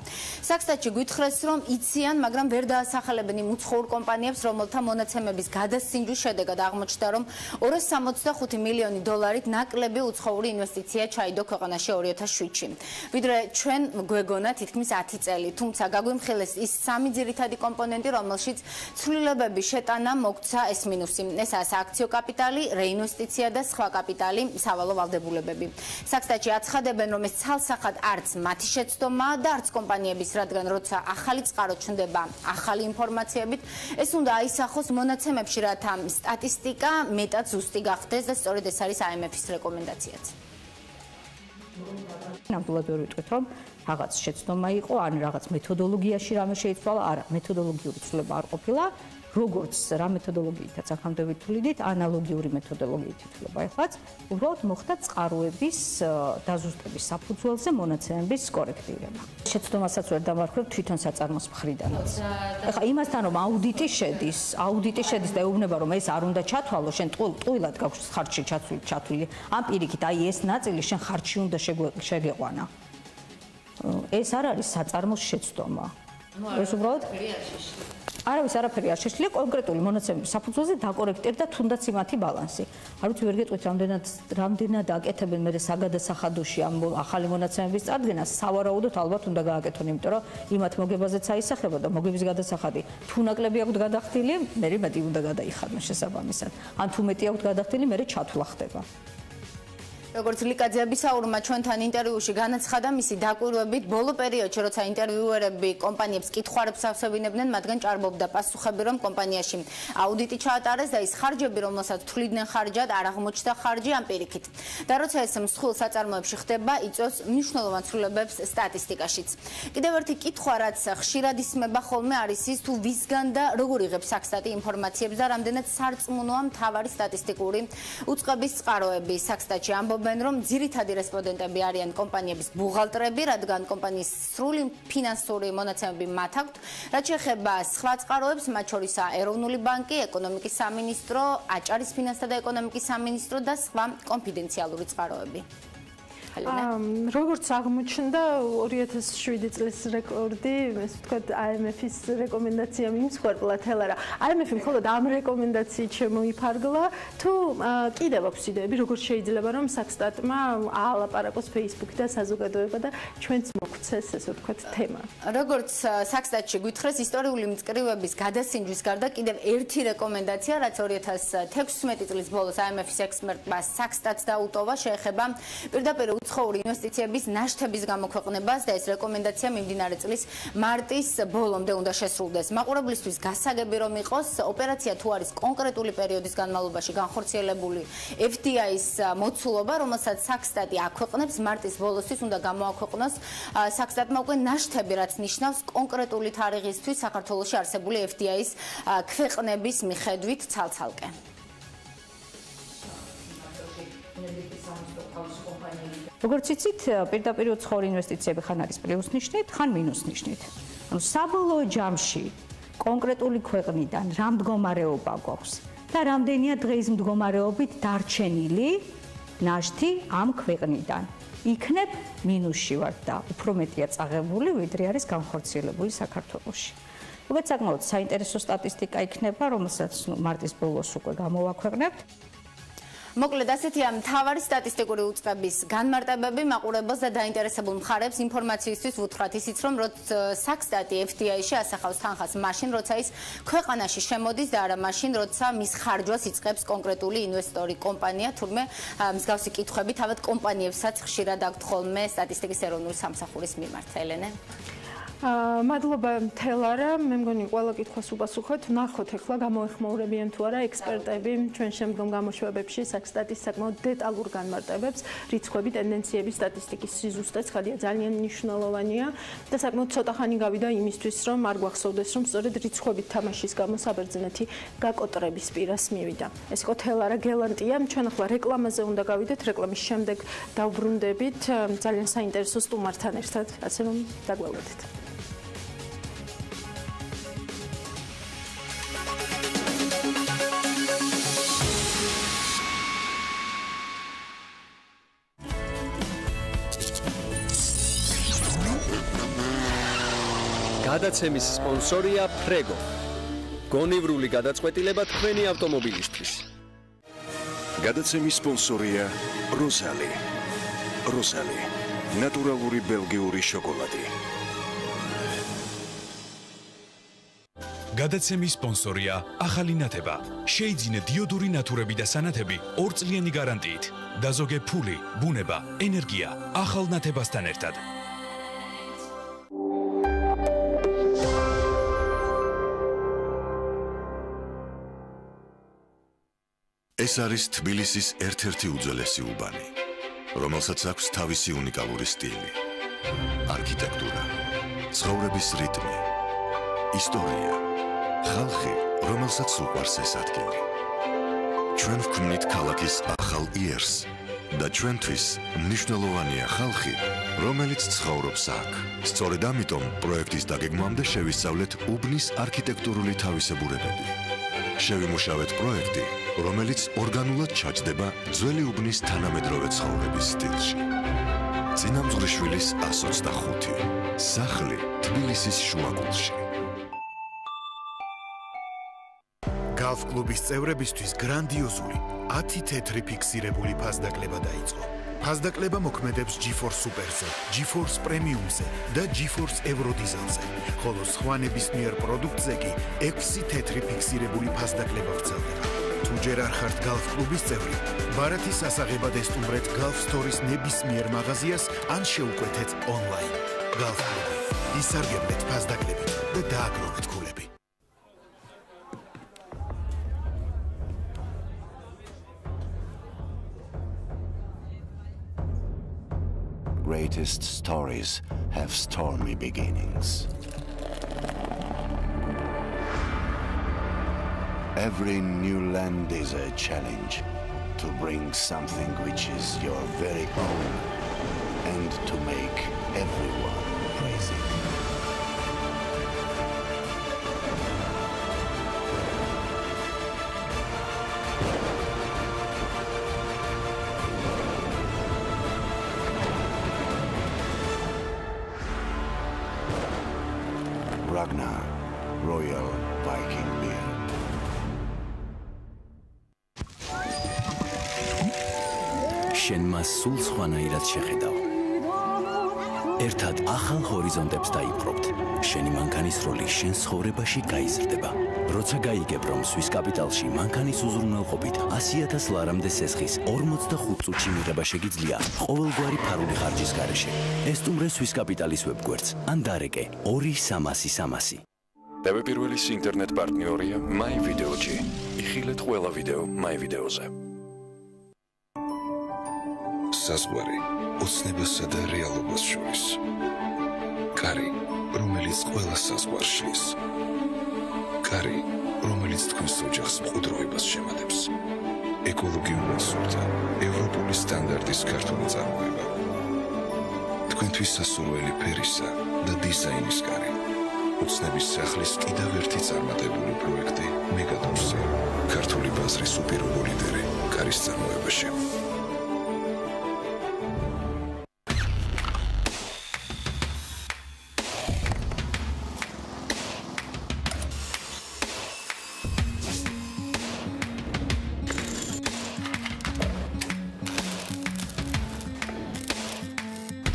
საქსტატში გვითხრეს, რომ იციან, მაგრამ ვერ დაასახელებენ იმ უცხოურ კომპანიებს, რომელთა მონაცემების გადასინჯვის შედეგად აღმოჩნდა, რომ 265 მილიონი დოლარით ნაკლები უცხოური ინვესტიცია ჩაიდო ქვეყანაში 2007-ში. ვიდრე ჩვენ გვეგონა თითქმის 10 წელი, თუმცა გაგვიმხილეს ის სამი ძირითადი კომპონენტი, რომელშიც ცვლილებების შეტანა მოგცა ეს მინუსი. ესაა სააქციო კაპიტალი, რეინვესტიცია და სხვა კაპიტალი, სავალო ვალდებულებები. საქსტატში აცხადებენ, რომ ეს ცალსახად არც მათი შეცდომაა და არც კომპანიების, რადგან როცა ახალი წყარო ჩნდება ახალი ინფორმაციებით, ეს უნდა აისახოს მონაცემებში, რათა სტატისტიკა მეტად ზუსტი გახდეს და სწორედ ეს არის IMF-ის რეკომენდაციაც. ნამდვილად ვერ ვიტყვით, რომ რაღაც შეცდომა იყო, ან რაღაც მეთოდოლოგიაში რამე შეიცვალა, არა, მეთოდოლოგიური ცვლილება არ ყოფილა. როგორც რა მეთოდოლოგიითაც აქამდე ვითვლიდით, ანალოგიური მეთოდოლოგიით ითვლება ეხლაც, უბრალოდ მოხდა წყაროების დაზუსტების საფუძველზე მონაცემების კორექტირება. შეცდომასაც ვერ დამარხებ თვითონ საწარმოს მხრიდანაც. ეხლა იმასთან რომ აუდიტი შედის და ეუბნება რომ ეს არ უნდა ჩათვალო, შენ ტყუილად გაქვს ხარჯში ჩათვლილი. ამ პირიქით, აი ეს ნაწილი შენ ხარჯში უნდა შეგეყვანა. ეს არ არის საწარმოს შეცდომა. ეს უბრალოდ არავის არაფერი არ შეშლია კონკრეტული მონაცემების საფუძველზე დაკორექტირდა თუნდაც იმათი ბალანსი. არ ვიცი ვერ გეტყვით რამდენად აკეთებენ მე საგადასახადოში ამ ახალი მონაცემების წარდგენას, სავარაუდოდ ალბათ უნდა გააკეთონ, იმიტომ რომ იმათ მოგებაზეც აისახება და მოგების გადასახადი თუ ნაკლები აქვთ გადახდილი, მე მეტი უნდა გადაიხადონ შესაბამისად. ან თუ მეტი აქვთ გადახდილი, მე ჩათვლა ხდება. როგორც ლიკაძე აბისაურმა ჩვენთან ინტერვიუში განაცხადა მისი დაკვირვებით ბოლო პერიოდში როცა ინტერვიუერები კომპანიებს კითხვარებს ავსებინებდნენ მათგან ჭარბობდა პასუხები რომ კომპანიაში აუდიტი ჩაატარეს და ის ხარჯები რომელსაც თვლიდნენ ხარჯად არ აღმოჩნდა ხარჯი ამ პირიქით და როცა ეს მსხვილ საწარმოებში ხდება იწვევს მნიშვნელოვან ცვლილებებს სტატისტიკაშიც კიდევ ერთი კითხვა რაც ხშირად ისმება ხოლმე არის ის თუ ვისგან და როგორ იღებს საქსტატი ინფორმაციებს და რამდენად სარწმუნოა მთავარი სტატისტიკური უწყების წყაროები საქსტატში ამბობენ რომ ძირითადი რესპონდენტები არიან კომპანიების ბუღალტრები, რადგან კომპანიის სრული ფინანსური მონაცემები მათ აქვთ. რაც შეეხება სხვა წყაროებს, მათ შორისაა ეროვნული ბანკი, ეკონომიკის სამინისტრო, აჭარის ფინანსთა და ეკონომიკის სამინისტრო და სხვა კონფიდენციალური წყაროები. როგორც აღმოჩნდა 2007 წლის რეკორდი, ესე ვთქვათ, IMF-ის რეკომენდაციამ იმსხვერპლა თელარა. IMF-ი მხოლოდ ამ რეკომენდაციით შემოიფარგლა, თუ კიდევ აქვს იდეები, როგორც შეიძლება რომ საქსტატმა აალაპარაკოს Facebook-ი და საზოგადოება და ჩვენც მოგვცეს, ესე ვთქვათ, თემა. როგორც საქსტატში გითხრეს, ისტორიული მწკრივების გადასინჯვის გარდა კიდევ ერთი რეკომენდაცია, რაც 2016 წლის ბოლოს IMF-ის ექსპერტმა საქსტატს დაუტოვა, შეეხება პირდაპირ უცხოური ინვესტიციების ნაშთების გამოქვეყნებას და ეს რეკომენდაცია მიმდინარე წლის მარტის ბოლომდე უნდა შესრულდეს. მაყურებლისთვის გასაგები რომ იყოს, ოპერაცია თუ არის კონკრეტული პერიოდის განმავლობაში განხორციელებული FDI-ის მოცულობა, რომელსაც საქსტატი აქვეყნებს, მარტის ბოლოსთვის უნდა გამოაქვეყნოს საქსტატმა უკვე ნაშთები, რაც ნიშნავს კონკრეტული თარიღისთვის საქართველოში არსებული FDI-ის ქვეყნების მიხედვით ცალ-ცალკე. როგორც იცით, პირდაპირ უცხოური ინვესტიციები ხან არის პლუს ნიშნით, ხან მინუს ნიშნით. ანუ საბოლოო ჯამში კონკრეტული ქვეყნიდან რა მდგომარეობა გვაქვს და რამდენია დღის მდგომარეობით დარჩენილი ნაშთი ამ ქვეყნიდან. იქნებ მინუსში ვარ და უფრო მეტია წაღებული, ვიდრე არის განხორციელებული საქართველოში. როგორც საკმაოდ საინტერესო სტატისტიკა იქნება, რომელსაც მარტის ბოლოს უკვე გამოვაქვეყნებთ. მოკლედ ასეთია მთავარი სტატისტიკური უწყების განმარტებები მაყურებელს და დაინტერესებულ მხარებს ინფორმაციისთვის ვუთხრათ ისიც რომ საქსტატი FDI-ში ასახავს თანხას მაშინ როცა ის ქვეყანაში შემოდის და არა მაშინ როცა მის ხარჯვას იწყებს კონკრეტული ინვესტორი კომპანია თურმე მსგავსი კითხვები თავად კომპანიებსაც ხშირად აქვთ ხოლმე სტატისტიკის ეროვნული სამსახურის მიმართ. ელენე მადლობა თელარა, მე მგონი ყველა კითხვას უპასუხოთ. ნახოთ ახლა გამოეხმაურებიან თუ არა ექსპერტები ჩვენ შემდგომ გამოშვებებში საქსტატის საკმაოდ დეტალურ განმარტებებს, რიცხვები, ტენდენციები, სტატისტიკის სიზუსტეც ხალხია ძალიან მნიშვნელოვანია და საკმაოდ ცოტა ხანი გავიდა იმისთვის, რომ არ გვახსოვდეს, რომ სწორედ რიცხვებით თამაშის გამო საბერძნეთი გაკოტრების პირას მივიდა. ეს იყო თელარა გელანტია, ჩვენ ახლა რეკლამაზე უნდა გავიდეთ, რეკლამის შემდეგ დავბრუნდებით ძალიან საინტერესო სტუმართან ერთად, ასე რომ დაგვალოდეთ. გადაცემის სპონსორია ფრეგო. გონივრული გადაწყვეტილება თქვენი ავტომობილისთვის. გადაცემის სპონსორია როსალი. როსალი. ნატურალური ბელგიური შოკოლადი. გადაცემის სპონსორია ახალი ნათება. შეიძინე დიოდური ნათურები და სანათები 2 წლიანი გარანტიით. დაზოგე ფული, ბუნება, ენერგია ახალ ნათებასთან ერთად. ეს არის თბილისის ერთ-ერთი უძველესი უბანი, რომელსაც აქვს თავისი უნიკალური სტილი, არქიტექტურა, ცხოვრების რიტმი, ისტორია, ხალხი, რომელსაც უყვარს ეს ადგილი. ჩვენ ვქმნით ქალაქის ახალ იერს და ჩვენთვის მნიშვნელოვანია ხალხი, რომელიც ცხოვრობს აქ. სწორედ ამიტომ პროექტის დაგეგმვამდე შევისწავლეთ უბნის არქიტექტურული თავისებურებები. შევიმუშავეთ პროექტი, რომელიც ორგანულად ჩაჯდება ძველი უბნის თანამედროვე ცხოვრების სტილში. წინამძღვრიშვილის 125. სახლი თბილისის შუაგულში. გალფ კლუბის წევრებისთვის გრანდიოზული 10 თეთრი ფიქსირებული ფასდაკლება დაიწყო. ფასდაკლება მოქმედებს GeForce Super-ზე, GeForce Premium-ზე და GeForce Eurodisel-ზე, ხოლო სხვა ნებისმიერ პროდუქტზე კი 6 თეთრი ფიქსირებული ფასდაკლება ვრცელდება. თუ ჯერ არ ხართ გალფ კლუბის წევრი, ბარათის ასაღებად ესტუმრეთ Gulf Store-ის ნებისმიერ მაღაზიას ან შეუკვეთეთ ონლაინ. გალფ კლუბი. ისარგებლეთ ფასდაკლებით და დააგროვეთ ქულები. Greatest stories have stormy beginnings. Every new land is a challenge to bring something which is your very own and to make everyone praise it. Ragnar Royal Viking Beer. შენ მას სულ სხვანაირად შეხედავ. ერთად ახალ ჰორიზონტებს დაიპყრობთ. შენი მანქანის როლი შენ ცხოვრებაში გაიზრდება. როცა გაიგებ, რომ სვის კაპიტალში მანქანის უზრუნველყოფით 100,000 ლარამდე სესხის 45 წუთში მიღება შეგიძლია ყოველგვარი ფარული ხარჯის გარეშე. ესტუმრე სვის კაპიტალის ვებგვერდს ან დარეკე 2-300-300. TV პირველის ინტერნეტ პარტნიორია MyVideoG. იხილეთ ყველა ვიდეო MyVideoზე. საზღვარი ოცნებასა და რეალობას შორის. კარი, რომელიც ყველა საზღვარშლის. კარი, რომელიც თქვენს ოჯახს მყუდროებას შემატებს. ეკოლოგიურად სუფთა, ევროპული სტანდარტის ქართული წარმოება. თქვენთვის სასურველი ფერისა და დიზაინის კარი. ოცნების სახლის კიდევ ერთი წარმატებული პროექტი მეგადორზე. ქართული ბაზრის უპირობო ლიდერი კარის წარმოებაში.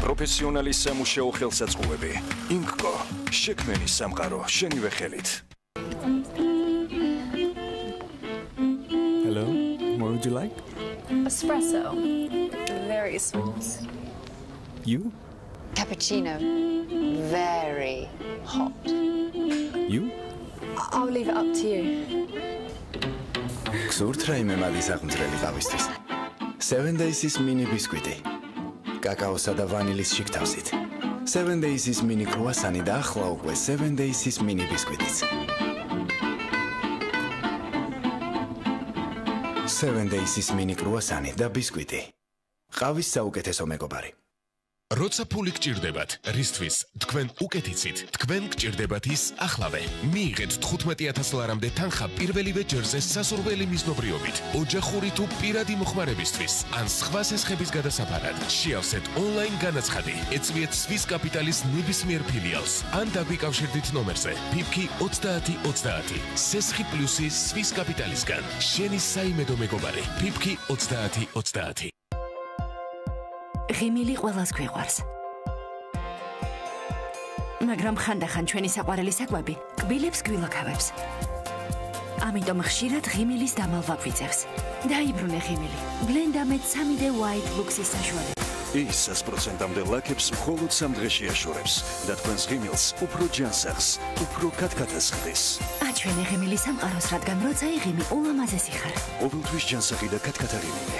პროფესიონალის სამუშაო ხელსაწყოები. ინკკო, შექმენი სამყარო შენივე ხელით. Hello, what would you like? Espresso. Very smooth. You? Cappuccino. Very hot. You? I'll leave it up to you. გსურთ რაიმე მაგის აღმძრელი ყავისთვის? 7 Days-ის mini ბისკვიტი. კაკაოსა და ვანილის შიგთავსით. 7 Days-ის mini კრუასანი და ახლა უკვე 7 Days-ის mini ბისკვიტიც. 7 Days-ის mini კრუასანი და ბისკვიტი. ყავის საუკეთესო მეგობარი. როცა ფული გჭირდებათ, რისთვის თქვენ უკეთიცით, თქვენ გჭირდებათ ის ახლავე. მიიღეთ 15,000 ლარამდე თანხა პირველივე ჯერზე სასურველი მიზნობრიობით, ოჯახური თუ პირადი მოხმარებისთვის, ან სხვა სესხების გადასაფარად. შეავსეთ ონლაინ განაცხადი, ეწვიეთ სვის კაპიტალის ნებისმიერ ფილიალს, ან დაგვიკავშირდით ნომერზე PIPKI 3030. სესხი პლუსი სვის კაპიტალისგან. შენი საიმედო მეგობარი, PIPKI 3030. ღიმილი ყველას გვიყვარს. მაგრამ ხანდახან ჩვენი საყვარელი საკვები კბილებს გვილაქავებს. ამიტომ ხშირად ღიმილის დამალვა გვიწევს. დაიბრუნე ღიმილი. Blend-Amed 3D White Lux-ის საშუალებით. ის 100%-ამდე ლაქებს მხოლოდ 3 დღეში აშორებს და თქვენს ღიმილს უფრო ჯანსაღს, უფრო კათკათას ხდის. აჩვენე ღიმილი სამყაროს, რადგან როცა იღიმი ულამაზესი ხარ. ყოველთვის ჯანსაღი და კათკათა ღიმილი.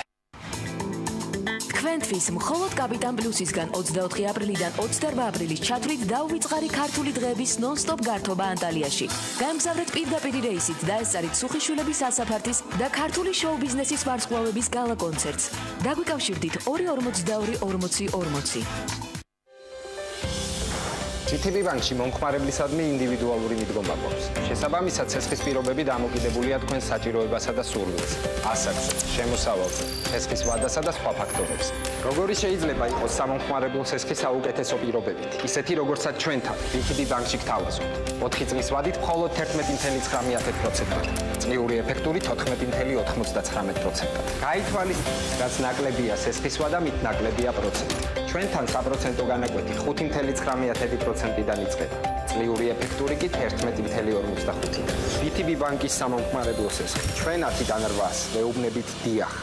თქვენთვის მხოლოდ კაპიტან პლუსისგან 24 აპრილიდან 28 აპრილის ჩათვლით დაუვიწყარი ქართული დღეების ნონ-სტოპ გართობა ანტალიაში. გამგზავრეთ პირდაპირ რეისით და ესწარით სუხიშვილების ასაფართის და ქართული შოუ ბიზნესის ვარსკვლავების გალა კონცერტს. დაგვიკავშირდით 242 40 40. GTB ბანკში მომხმარებლისადმი ინდივიდუალური მიდგომა გვაქვს. შესაბამისად, ცეცხლის პირობები დამოკიდებულია თქვენ საჭიროებასა და სურვილზე, ასაკზე, შემოსავალზე, ცეცხლის ვადასა და სხვა ფაქტორებზე. როგორი შეიძლება იყოს სამომხმარებლო ცეცხლის საუკეთესო პირობებით, ისეთი როგორცაც ჩვენთან, GTB ბანკში გთავაზობთ. 4 წლის ვადით მხოლოდ 11.9%-ად, წლიური ეფექტური 14.99%-ად. გაითვალისწინეთ, რაც ნაკლებია ცეცხლის ვადა, მით ნაკლებია პროცენტი. ჩვენთან საპროცენტო განაკვეთი 5.9%-დან იწყება. წლიური ეფექტური კი 11.45%-დან. GTB ბანკის სამომხმარებლო ცეცხლი. ჩვენ 10-დან 8-ს ვეუბნებით დიახ.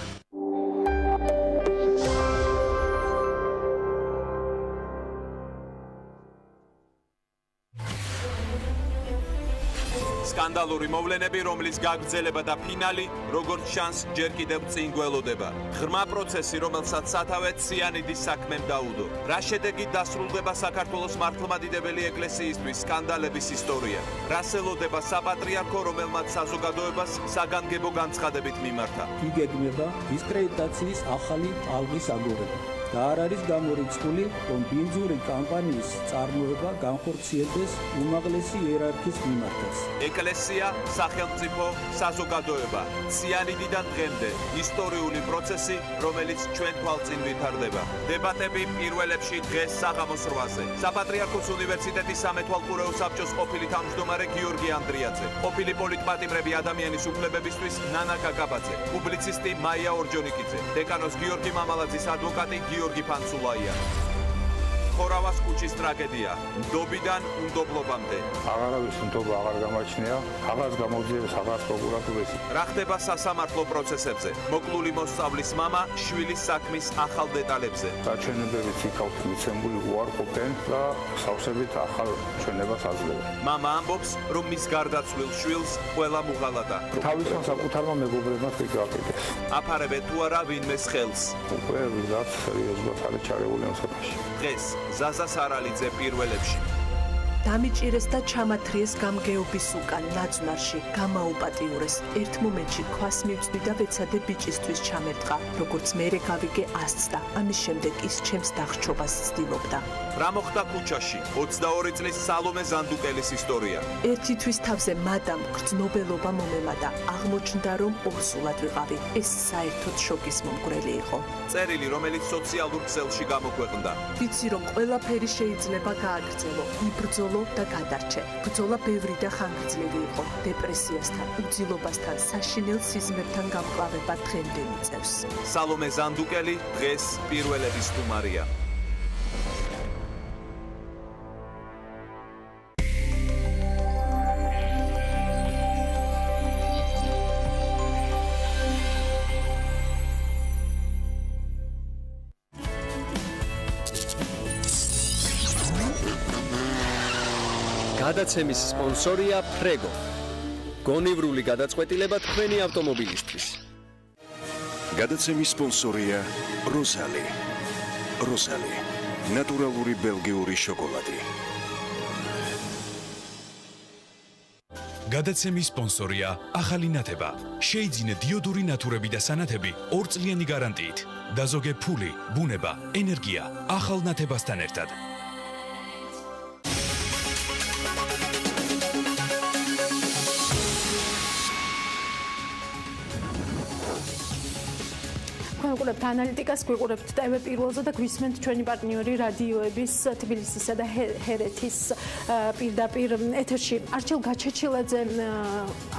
სკანდალური მოვლენები, რომლის გაგრძელება და ფინალი, როგორც ჩანს, ჯერ კიდევ წინ გველოდება. ღრმა პროცესი, რომელსაც სათავე ციანიდის საქმემ დაუდო. რა შედეგით დასრულდება საქართველოს მართლმადიდებელი ეკლესიისთვის სკანდალების ისტორია? რას ელოდება საპატრიარქო, რომელმაც საზოგადოებას საგანგებო განცხადებით მიმართა? იგეგმება დისკრედიტაციის ახალი ალღის აგორება. და არ არის გამორიცხული, რომ ბინძური კამპანიის წარმოება განხორციელდეს უმაღლესი იერარქიის მიმართაც. ეკლესია, სახელმწიფო, საზოგადოება, ციანიდიდან დღემდე ისტორიული პროცესი, რომელიც ჩვენ თვალწინ ვითარდება. დებატები პირველებში დღეს საღამოს 8-ზე. საპატრიარქოს უნივერსიტეტის სამეთვალყურეო საბჭოს ყოფილი თავმჯდომარე გიორგი ანდრიაძე, ყოფილი პოლიტპატიმრები ადამიანის უფლებებისთვის ნანა კაკაბაძე, პუბლიცისტი მაია ორჯონიკიძე, დეკანოს გიორგი მამალაძის ადვოკატი გიორგი ფანცულაია. ხორავას ქუჩის ტრაგედია. ნდობიდან უნდობლობამდე. აღარავის ნდობა აღარ გამაჩნია, აღარც გამოძიებას, აღარც პროკურატურაში. რა ხდება სასამართლო პროცესებზე? მოკლული მოსწავლის მამა შვილის საქმის ახალ დეტალებზე. საჩვენებებით იქაუთ მიცემული უარყოფენ და სავსებით ახალ ჩვენებას აძლევენ. მამა ამბობს, რომ მის გარდაცვლილ შვილს ყველა მუღალადა. თავისმა საკუთარმა მეგობრებმა კი გააკეთეს. აფარებენ თუ არა ვინმეს ხელს. უკვე ვიღაც სერიოზულად არის ჩარეული ამ საკითხში. დღეს ზაზა სარალიძე პირველებში. დამიჭირეს და ჩამათრიეს გამგეობის უკან ნაძვნარში, გამაუპატიურეს. ერთ მომენტში ქვას მივწვი და ვეცადე ბიჭისთვის ჩამერტყა, როგორც მერე გავიგე ასწდა. ამის შემდეგ ის ჩემს დახშობას ცდილობდა. რა მოხდა ქუჩაში? 22 წლის სალომე ზანდუკელის ისტორია. ერთი თვის თავზე მადამ გრძნობელობა მომემადა. აღმოჩნდა, რომ ორსულად ვიყავი. ეს საერთოდ შოკის მომგვრელი იყო. წერილი, რომელიც სოციალურ ქსელში გამოქვეყნდა. ვიცი, რომ ყველაფერი შეიძლება გააგრძელო, იბრძოლო და გადარჩე. ბრძოლა ბევრი და ხანგრძლივი იყო. დეპრესიასთან, უძილობასთან, საშინელ სიზმერთან გამკლავება დღემდე მიწევს. სალომე ზანდუკელი დღეს პირველების სტუმარია. გადაცემის სპონსორია ფრეგო. გონივრული გადაწყვეტილება თქვენი ავტომობილისთვის. გადაცემის სპონსორია როზალი. როზალი. ნატურალური ბელგიური შოკოლადი. გადაცემის სპონსორია ახალი ნათება. შეიძინე დიოდური ნათურები და სანათები 2 წლიანი გარანტიით. დაზოგე ფული, ბუნება, ენერგია ახალ ნათებასთან ერთად. გვიყურებთ ანალიტიკას, გვიყურებთ TV პირველზე და გვისმენთ ჩვენი პარტნიორი რადიოების თბილისისა და ჰერეთის პირდაპირ ეთერში. არჩილ გაჩეჩილაძე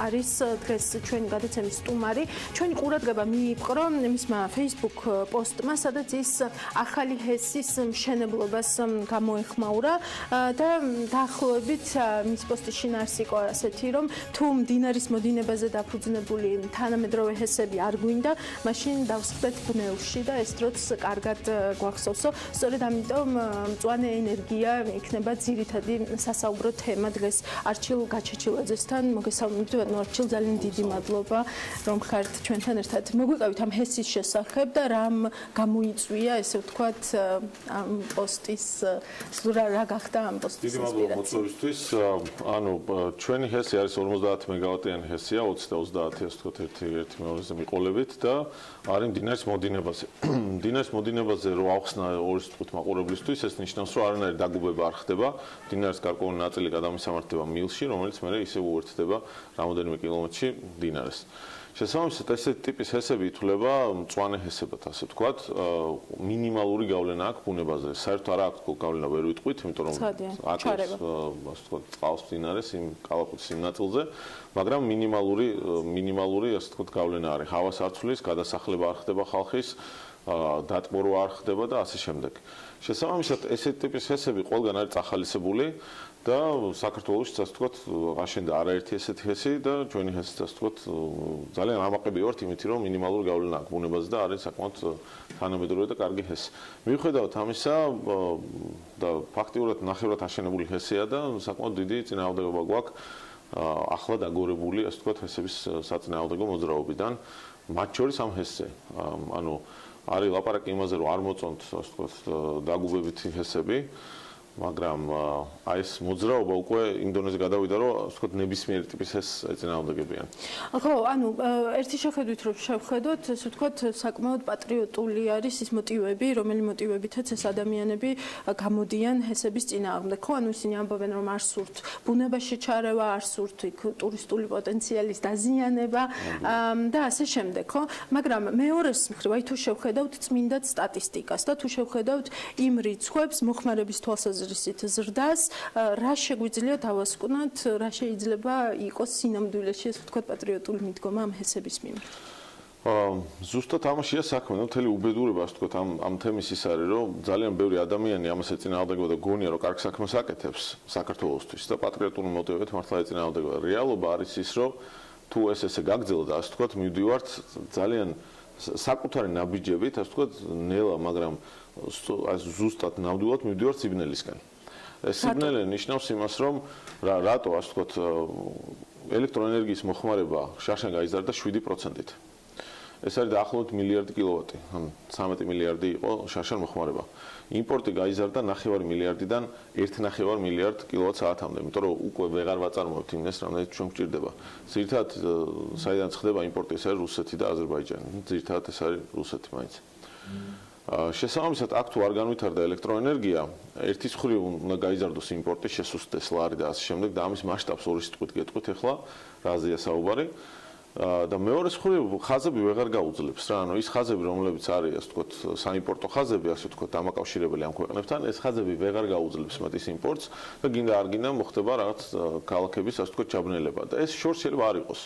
არის დღეს ჩვენი გადაცემის სტუმარი. ჩვენი ყურადღება მიიპყრო მისმა Facebook პოსტმა, სადაც ის ახალი ჰესის მშენებლობას გამოეხმაურა და დაახლოებით მის პოსტის შინაარსი იყო ასეთი, რომ თუ მდინარის მოდინებაზე დაფუძნებული თანამედროვე ჰესები არ გვინდა, მაშინ დავსხდეთ ბნელში და ეს დროც კარგად გვახსოვსო. სწორედ ამიტომ მწვანე ენერგია იქნება ძირითადი სასაუბრო თემა დღეს არჩილ გაჩეჩილაძესთან. მოგესალმებით, ბატონო არჩილ, ძალიან დიდი მადლობა, რომ ხართ ჩვენთან ერთად. მოგვიყევით ამ ჰესის შესახებ და რამ გამოიწვია, ესე ვთქვათ, ამ პოსტის რა გახდა ამ პოსტის დიდი მადლობა მოწვევისთვის. ანუ ჩვენი ჰესი არის 50 მეგავატიანი ჰესია, 20 და 30-ს ვთქვათ ერთი მეორეზე მიყოლებით და არის მდინარის მოდინებაზე. მდინარის მოდინებაზე რო ავხსნა ორი სიტყვით მაყურებლისთვის, ეს ნიშნავს, რომ არანაირი დაგუბება არ ხდება. მდინარის გარკვეული ნაწილი გადამისამართება მილში, რომელიც მეორე ისევ უერთდება რამოდენიმე კილომეტრში მდინარეს. შესაბამისად, ესეთი ტიპის ჰესები ითვლება მწვანე ჰესებად, ასე ვთქვათ, მინიმალური გავლენა აქვს ბუნებაზე. საერთოდ არ აქვს გავლენა ვერ ვიტყვით, იმიტომ რომ აქვს, ასე ვთქვათ, წყალს მდინარეს იმ კალაპოტის იმ ნაწილზე, მაგრამ მინიმალური, ასე ვთქვათ, გავლენა არის. ჰავას არ ცვლის, გადასახლება არ ხდება ხალხის, დატბორვა არ ხდება და ასე შემდეგ. შესაბამისად, ესეთი ტიპის ჰესები ყველგან არის წახალისებული და საქართველოში, ასე ვთქვათ, აშენდა არაერთი ესეთი ჰესი და ჩვენი ჰესიც, ასე ვთქვათ, ძალიან ამაყები ვართ იმით, რომ მინიმალური გავლენა აქვს ბუნებაზე და არის საკმაოდ თანამედროვე და კარგი ჰესი. მიუხედავად ამისა და ფაქტიურად ნახევრად აშენებული ჰესია და საკმაოდ დიდი წინააღმდეგობა გვაქვს ახლა დაგორებული, ასე ვთქვათ, ჰესების საწინააღმდეგო მოძრაობიდან, მათ შორის ამ ჰესზე. ანუ არის ლაპარაკი იმაზე, რომ არ მოწონთ, ასე ვთქვათ, დაგუბებითი ჰესები, მაგრამ აი ეს მოძრაობა უკვე იმ დონეზე გადავიდა, რომ ასე ვთქვათ, ნებისმიერი ტიპის ჰესს ეწინააღმდეგებიან. ხო, ანუ ერთი შეხედვით რომ შევხედოთ, ასე ვთქვათ, საკმაოდ პატრიოტული არის ის მოტივები, რომელი მოტივებითაც ეს ადამიანები გამოდიან ჰესების წინააღმდეგ. ხო, ანუ ისინი ამბობენ, რომ არ სურთ ბუნებაში ჩარევა, არ სურთ იქ ტურისტული პოტენციალის დაზიანება და ასე შემდეგ, ხო? მაგრამ მეორეს მხრივ, აი თუ შევხედავთ წმინდად სტატისტიკას და თუ შევხედავთ იმ რიცხვებს მოხმარების თვალსაზრისით ზრდას, რა შეგვიძლია დავასკვნოთ, რა შეიძლება იყოს სინამდვილეში, ასე ვთქვათ, პატრიოტული მიდგომა ამ ჰესების მიმართ. ზუსტად ამაშია საქმე, ნუ მთელი უბედურება, ასე ვთქვათ, ამ თემის ის არის, რომ ძალიან ბევრი ადამიანი ამას ეწინააღმდეგება და გონია, რომ კარგ საქმეს აკეთებს საქართველოსთვის და პატრიოტული მოტივებით მართლა ეწინააღმდეგება. რეალობა არის ის, რომ თუ ესე გაგრძელდა, ასე ვთქვათ, მივდივართ ძალიან საკუთარი ნაბიჯებით, ასე ვთქვათ, ნელა, მაგრამ ზუსტად ნამდვილად მივდივართ სიბნელისკენ. ეს სიბნელე ნიშნავს იმას, რომ რატო, ასე ვთქვათ, ელექტროენერგიის მოხმარება შარშან გაიზარდა 7%-ით. ეს არის დაახლოებით მილიარდი კილოვატი, ან 13 მილიარდი იყო შარშან მოხმარება. იმპორტი გაიზარდა 9 მილიარდიდან 1,9 მილიარდ კილოვატ-საათამდე, იმიტომ რომ უკვე ვეღარ ვაწარმოებთ იმას, რამდენიც ჩვენ გვჭირდება. ძირითადად საიდან ხდება იმპორტი, ეს არის რუსეთი და აზერბაიჯანი. ძირითადად ეს არის რუსეთი მაინც. შესაბამისად, აქ თუ არ განვითარდა ელექტროენერგია, ერთის მხრივ უნდა გაიზარდოს იმპორტი, შესუსტდეს ლარი და ასე შემდეგ და ამის მასშტაბს ორი სიტყვით გეტყვით ახლა, რაზეა საუბარი. და მეორეს მხრივ ხაზები ვეღარ გაუძლებს რა, ანუ ის ხაზები, რომლებიც არის, ასე ვთქვათ, საიმპორტო ხაზები, ასე ვთქვათ, დამაკავშირებელი ამ ქვეყნებთან, ეს ხაზები ვეღარ გაუძლებს მათ ის იმპორტს და გინდა არ გინდა მოხდება რაღაც ქალაქების, ასე ვთქვათ, ჩაბნელება და ეს შორს შეიძლება არ იყოს.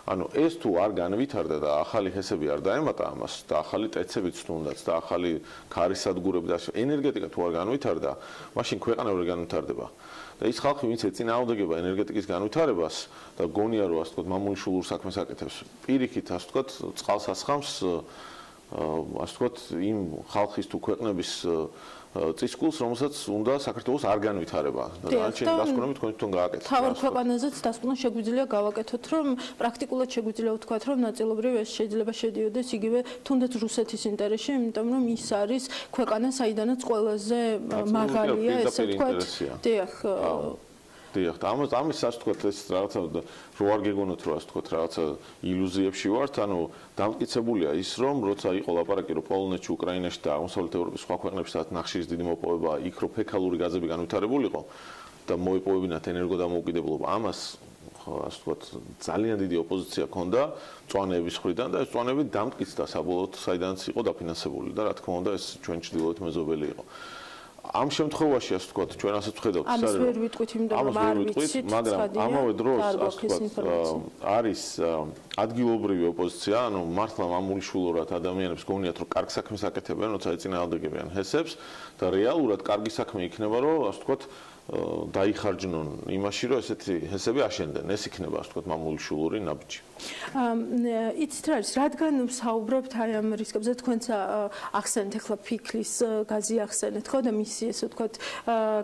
ანუ ეს თუ არ განვითარდა და ახალი ჰესები არ დაემატა ამას და ახალი ტეცებიც თუნდაც და ახალი ქარის სადგურები და ენერგეტიკა თუ არ განვითარდა, მაშინ ქვეყანა ვერ განვითარდება. და ის ხალხი, ვინც ეწინააღმდეგება ენერგეტიკის განვითარებას და გონია, რომ ასე ვთქვათ, მამული შულურ საქმეს აკეთებს, პირიქით, ასე ვთქვათ, წყალს ასხამს, ასე ვთქვათ, იმ ხალხის თუ ქვეყნების წისკულს, რომელსაც უნდა საქართველოს არ განვითარება. და დანარჩენი დასკვნები თქვენ თვითონ გააკეთეთ. თავარ ქვეყანაზეც დასკვნა შეგვიძლია გავაკეთოთ, რომ პრაქტიკულად შეგვიძლია ვთქვათ, რომ ნაწილობრივ ეს შეიძლება შედიოდეს იგივე თუნდაც რუსეთის ინტერესში, იმიტომ რომ ის არის ქვეყანა, საიდანაც ყველაზე მაღალია, ესე ვთქვათ. დიახ, ამის ასე ვთქვათ, ეს რაღაცა რო არ გეგონოთ, რომ ასე ვთქვათ, რაღაცა ილუზიებში ვართ, ანუ დამტკიცებულია ის, რომ როცა იყო ლაპარაკი, რომ პოლონეთში, უკრაინაში და აღმოსავლეთ ევროპის სხვა ქვეყნებში სადაც ნახშირის დიდი მოპოვება, იქ რო ფექალური გაზები განვითარებულიყო და მოიპოვებინათ ენერგოდამოუკიდებლობა, ამას ასე ვთქვათ, ძალიან დიდი ოპოზიცია ჰქონდა მწვანეების მხრიდან და ეს მწვანეები დამტკიცდა საბოლოოდ, საიდანაც იყო დაფინანსებული და რა თქმა უნდა, ეს ჩვენ ჩრდილოეთ მეზობელი იყო. ამ შემთხვევაში, ასე ვთქვათ, ჩვენ ასე ვხედავთ, ამას ვერ ვიტყვით, იმიტომ რომ არ ვიცით, მაგრამ ამავე დროს, ასე ვთქვათ, არის ადგილობრივი ოპოზიცია, ანუ მართლა მამულიშულურად ადამიანებს გონიათ, რომ კარგ საქმეს აკეთებენ, როცა ეწინააღმდეგებიან ჰესებს და რეალურად კარგი საქმე იქნება, რომ ასე ვთქვათ, დაიხარჯნონ იმაში, რომ ესეთი ჰესები აშენდნენ. ეს იქნება, ასე ვთქვათ, მამულიშულური ნაბიჯი. იცით რა არის, რადგან საუბრობთ აი ამ რისკებზე, თქვენც ახსენეთ ახლა ფიქლის გაზი ახსენეთ, ხო და მისი ესე ვთქვათ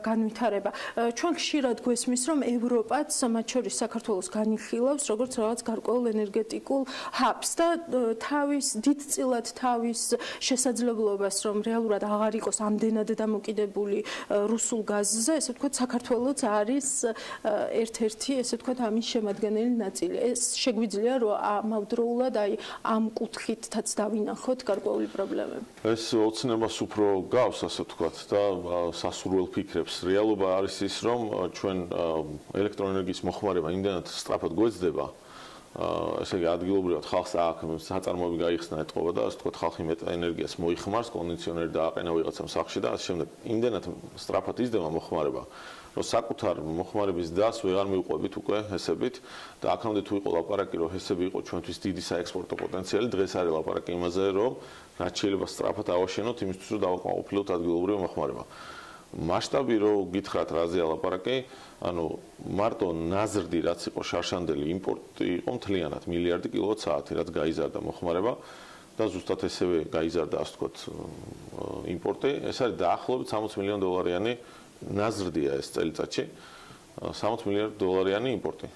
განვითარება. ჩვენ ხშირად გვესმის, რომ ევროპაც, მათ შორის საქართველოს განიხილავს როგორც რაღაც გარკვეულ ენერგეტიკულ ჰაბს და თავის დიდწილად თავის შესაძლებლობას, რომ რეალურად აღარ იყოს ამდენად დამოკიდებული რუსულ გაზზე, ესე ვთქვათ, ვთქვათ, საქართველოც არის ერთ-ერთი, ესე ვთქვათ, ამის შემადგენელი ნაწილი. ეს შეგვიძლია რომ ამავდროულად აი ამ კუთხითაც დავინახოთ გარკვეული პრობლემები. ეს ოცნებას უფრო გავს, ასე ვთქვათ, და სასურველ ფიქრებს. რეალობა არის ის, რომ ჩვენ ელექტროენერგიის მოხმარება იმდენად სწრაფად გვეძდება, ესე იგი ადგილობრივად ხალხს აქ საწარმოები გაიხსნა ეთყობა და ასე ვთქვათ, ხალხი მეტ ენერგიას მოიხმარს, კონდიციონერი დააყენა ვიღაცამ სახლში და ასე შემდეგ. იმდენად სწრაფად იზრდება მოხმარება, რომ საკუთარ მოხმარების დას ვეღარ მივყვებით უკვე ჰესებით და აქამდე თუ იყო ლაპარაკი, რომ ჰესები იყო ჩვენთვის დიდი საექსპორტო პოტენციალი, დღეს არის ლაპარაკი იმაზე, რომ რაც შეიძლება სწრაფად ავაშენოთ იმისთვის, რომ დავაკმაყოფილოთ ადგილობრივ მოხმარება. მასშტაბი რო გითხრათ რაზეა ლაპარაკი, ანუ მარტო ნაზრდი რაც იყო შარშანდელი იმპორტი იყო მთლიანად მილიარდი კილოვატ-საათი, რაც გაიზარდა მოხმარება და ზუსტად ესევე გაიზარდა ასე ვთქვათ იმპორტი, ეს არის დაახლოებით 60 მილიონი დოლარიანი ნაზრდია ეს წელიწადში, 60 მილიარდი დოლარიანი იმპორტი.